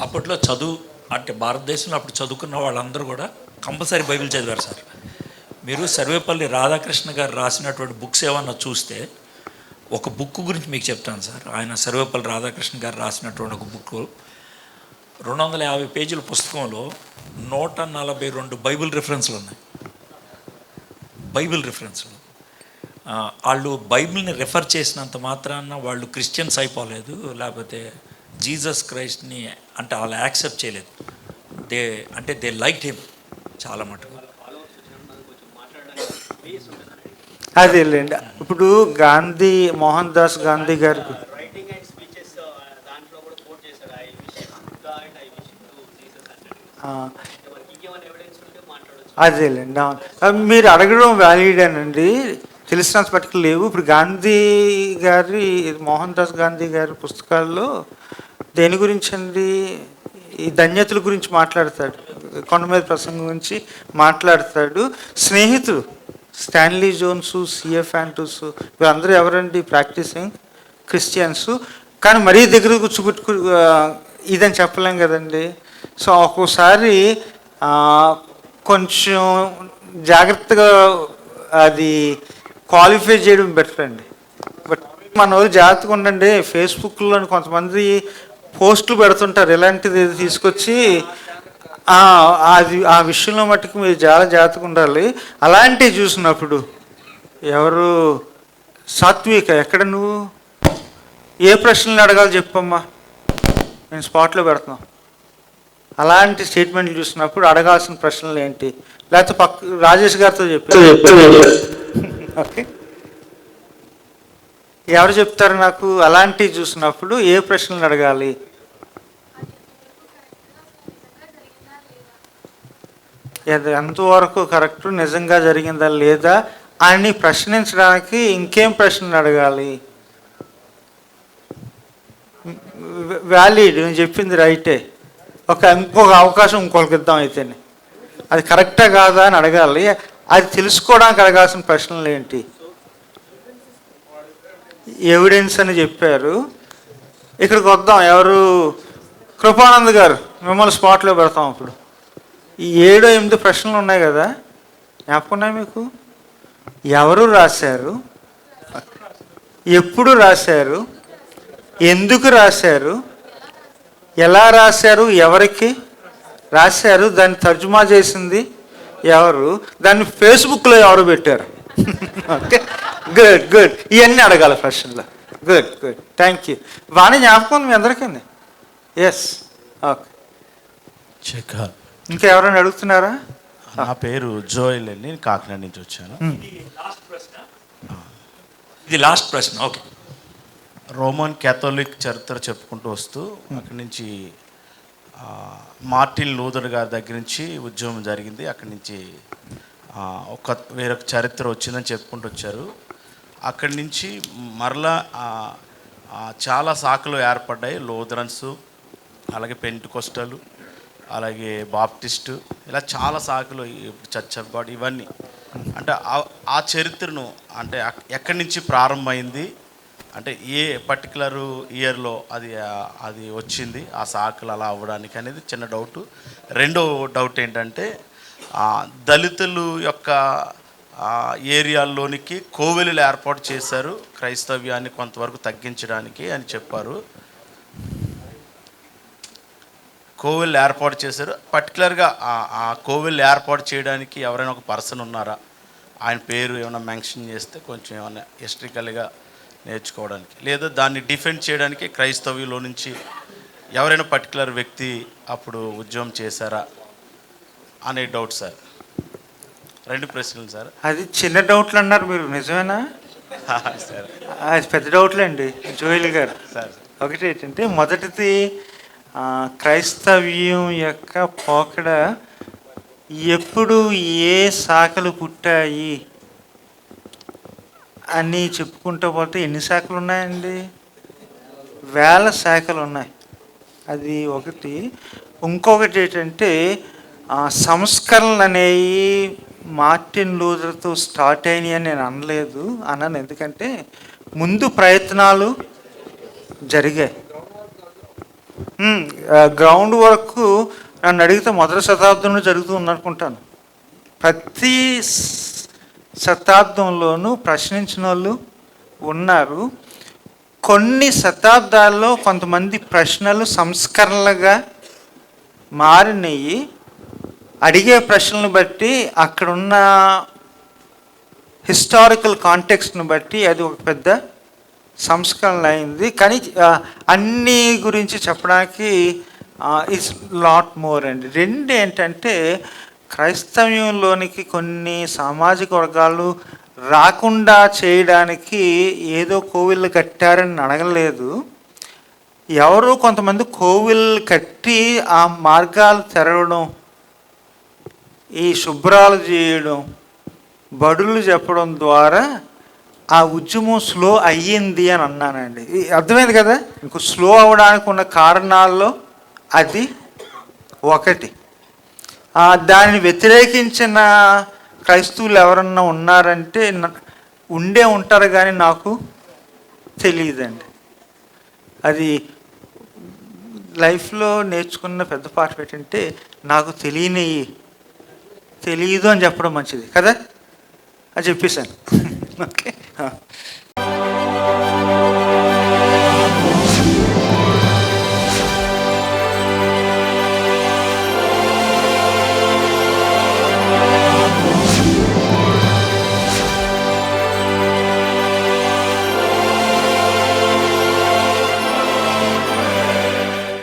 అప్పట్లో చదువు అంటే భారతదేశంలో అప్పుడు చదువుకున్న వాళ్ళందరూ కూడా కంపల్సరీ బైబిల్ చదివారు సార్. మీరు సర్వేపల్లి రాధాకృష్ణ గారు రాసినటువంటి బుక్స్ ఏమన్నా చూస్తే, ఒక బుక్ గురించి మీకు చెప్తాను సార్. ఆయన సర్వేపల్లి రాధాకృష్ణ గారు రాసినటువంటి ఒక బుక్ 250 పేజీల పుస్తకంలో 142 బైబిల్ రిఫరెన్స్లు ఉన్నాయి. బైబిల్ రిఫరెన్స్లు వాళ్ళు బైబిల్ని రెఫర్ చేసినంత మాత్రాన వాళ్ళు క్రిస్టియన్స్ అయిపోలేదు, లేకపోతే జీసస్ క్రైస్ట్ని అంటే వాళ్ళు యాక్సెప్ట్ చేయలేదు. దే లైక్డ్ హిమ్ చాలా మటుకు. అదేలేండి. ఇప్పుడు గాంధీ, మోహన్ దాస్ గాంధీ గారు అదేలేండి, అవును. మీరు అడగడం వ్యాలిడేనండి. తెలిసినంత పట్టుకు లేవు. ఇప్పుడు గాంధీ గారి, మోహన్ దాస్ గాంధీ గారి పుస్తకాల్లో దేని గురించి అండి, ఈ ధన్యతల గురించి మాట్లాడతాడు, కొండ మీద ప్రసంగం గురించి మాట్లాడతాడు. స్నేహితుడు స్టాన్లీ జోన్స్, సిఎఫ్ ఆంటూస్, వీళ్ళందరూ ఎవరండి? Practising Christians. కానీ మరీ దగ్గర కూర్చోబెట్టుకు ఇదని చెప్పలేం కదండి. సో ఒక్కోసారి కొంచెం జాగ్రత్తగా అది క్వాలిఫై చేయడం బెటర్ అండి. బట్ మన వాళ్ళు జాగ్రత్తగా ఉండండి. ఫేస్బుక్లో కొంతమంది పోస్టులు పెడుతుంటారు, ఇలాంటిది తీసుకొచ్చి అది ఆ విషయంలో మట్టుకు మీరు చాలా జాగ్రత్తగా ఉండాలి. అలాంటివి చూసినప్పుడు ఎవరు సాత్విక, ఎక్కడ నువ్వు ఏ ప్రశ్నలు అడగాలి చెప్పమ్మా, నేను స్పాట్లో పెడుతున్నాను. అలాంటి స్టేట్మెంట్లు చూసినప్పుడు అడగాల్సిన ప్రశ్నలు ఏంటి? లేకపోతే రాజేష్ గారితో చెప్పారు. ఓకే, ఎవరు చెప్తారు నాకు? అలాంటివి చూసినప్పుడు ఏ ప్రశ్నలు అడగాలి? ఎంతవరకు కరెక్ట్, నిజంగా జరిగిందా లేదా అని ప్రశ్నించడానికి ఇంకేం ప్రశ్నలు అడగాలి? వ్యాలిడ్, నేను చెప్పింది రైటే, ఇంకొక అవకాశం ఇంకొకరికి ఇద్దాం అయితేనే, అది కరెక్టా కాదా అని అడగాలి. అది తెలుసుకోవడానికి అడగాల్సిన ప్రశ్నలు ఏంటి? ఎవిడెన్స్ అని చెప్పారు. ఇక్కడికి వద్దాం, ఎవరు? కృపానంద్ గారు, మిమ్మల్ని స్పాట్లో పెడతాం. ఇప్పుడు ఈ 7-8 ప్రశ్నలు ఉన్నాయి కదా, జ్ఞాపకం ఉన్నాయి మీకు? ఎవరు రాశారు, ఎప్పుడు రాశారు, ఎందుకు రాశారు, ఎలా రాశారు, ఎవరికి రాశారు, దాన్ని తర్జుమా చేసింది ఎవరు, దాన్ని ఫేస్బుక్లో ఎవరు పెట్టారు? ఓకే, గుడ్ గుడ్, ఇవన్నీ అడగాలి ప్రశ్నలో. Good good, thank you. బాగానే జ్ఞాపకం మీ అందరికీ. Yes, okay. ఇంకా ఎవరైనా అడుగుతున్నారా? నా పేరు జోయల్ అండి, నేను కాకినాడ నుంచి వచ్చాను. ఇది లాస్ట్ ప్రశ్న. ఓకే. రోమన్ క్యాథోలిక్ చరిత్ర చెప్పుకుంటూ వస్తూ అక్కడి నుంచి మార్టిన్ లూథర్ గారి దగ్గర నుంచి ఉద్యమం జరిగింది. అక్కడి నుంచి వేరొక చరిత్ర వచ్చిందని చెప్పుకుంటూ వచ్చారు. అక్కడి నుంచి మరలా చాలా శాఖలు ఏర్పడ్డాయి. లూథరన్స్, అలాగే పెంటెకోస్టల్, అలాగే బాప్టిస్టు, ఇలా చాలా శాఖలు, చర్చ్ ఆఫ్ గాడ్, ఇవన్నీ. అంటే ఆ చరిత్రను అంటే ఎక్కడి నుంచి ప్రారంభమైంది, అంటే ఏ పర్టికులర్ ఇయర్లో అది వచ్చింది ఆ శాఖలు అలా అవ్వడానికి అనేది చిన్న డౌటు. రెండో డౌట్ ఏంటంటే దళితులు యొక్క ఏరియాల్లోనికి కోవెలులు ఏర్పాటు చేశారు క్రైస్తవ్యాన్ని కొంతవరకు తగ్గించడానికి అని చెప్పారు. కోవెలు ఏర్పాటు చేశారు. పర్టికులర్గా ఆ కోవెలు ఏర్పాటు చేయడానికి ఎవరైనా ఒక పర్సన్ ఉన్నారా? ఆయన పేరు ఏమైనా మెన్షన్ చేస్తే కొంచెం ఏమైనా హిస్టరికల్గా నేర్చుకోవడానికి, లేదా దాన్ని డిఫెండ్ చేయడానికి క్రైస్తవ్యంలో నుంచి ఎవరైనా పర్టికులర్ వ్యక్తి అప్పుడు ఉద్యమం చేశారా అనే డౌట్ సార్. 2 ప్రశ్నలు సార్. అది చిన్న డౌట్లు అన్నారు మీరు, నిజమేనా? సార్ అది పెద్ద డౌట్లే అండి జోయిల్ గారు. సార్, ఒకటి ఏంటంటే, మొదటిది క్రైస్తవ్యం యొక్క పోకడ ఎప్పుడు ఏ శాఖలు పుట్టాయి అని చెప్పుకుంటూ పోతే ఎన్ని శాఖలు ఉన్నాయండి? వేల శాఖలు ఉన్నాయి. అది ఒకటి. ఇంకొకటి ఏంటంటే, సంస్కరణలు అనేవి మార్టిన్ లూథర్తో స్టార్ట్ అయినాయి అని నేను అన్నాను. ఎందుకంటే ముందు ప్రయత్నాలు జరిగాయి. గ్రౌండ్ వర్క్ నన్ను అడిగితే మొదటి శతాబ్దంలో జరుగుతూ ఉందనుకుంటాను. ప్రతి శతాబ్దంలోనూ ప్రశ్నించిన వాళ్ళు ఉన్నారు. కొన్ని శతాబ్దాల్లో కొంతమంది ప్రశ్నలు సంస్కరణలుగా మారినవి. అడిగే ప్రశ్నలను బట్టి, అక్కడున్న హిస్టారికల్ కాంటెక్స్ట్ని బట్టి అది ఒక పెద్ద సంస్కరణ అయింది. కానీ అన్ని గురించి చెప్పడానికి ఇట్స్ లాట్ మోర్ అండి. 2 ఏంటంటే, క్రైస్తవ్యంలోనికి కొన్ని సామాజిక వర్గాలు రాకుండా చేయడానికి ఏదో కోవిళ్ళు కట్టారని అడగలేదు. ఎవరో కొంతమంది కోవిళ్ళు కట్టి ఆ మార్గాలు తెరవడం ఈ శుభ్రాలు చేయడం, బడులు చెప్పడం ద్వారా ఆ ఉద్యమం స్లో అయ్యింది అని అన్నానండి. అర్థమైంది కదా? ఇంకో స్లో అవడానికి ఉన్న కారణాల్లో అది ఒకటి. దానిని వ్యతిరేకించిన క్రైస్తవులు ఎవరన్నా ఉన్నారంటే ఉండే ఉంటారు, కానీ నాకు తెలియదండి. అది లైఫ్లో నేర్చుకున్న పెద్ద పాఠం ఏంటంటే, నాకు తెలియదు అని చెప్పడం మంచిది కదా అని చెప్పేశాను. ఓకే.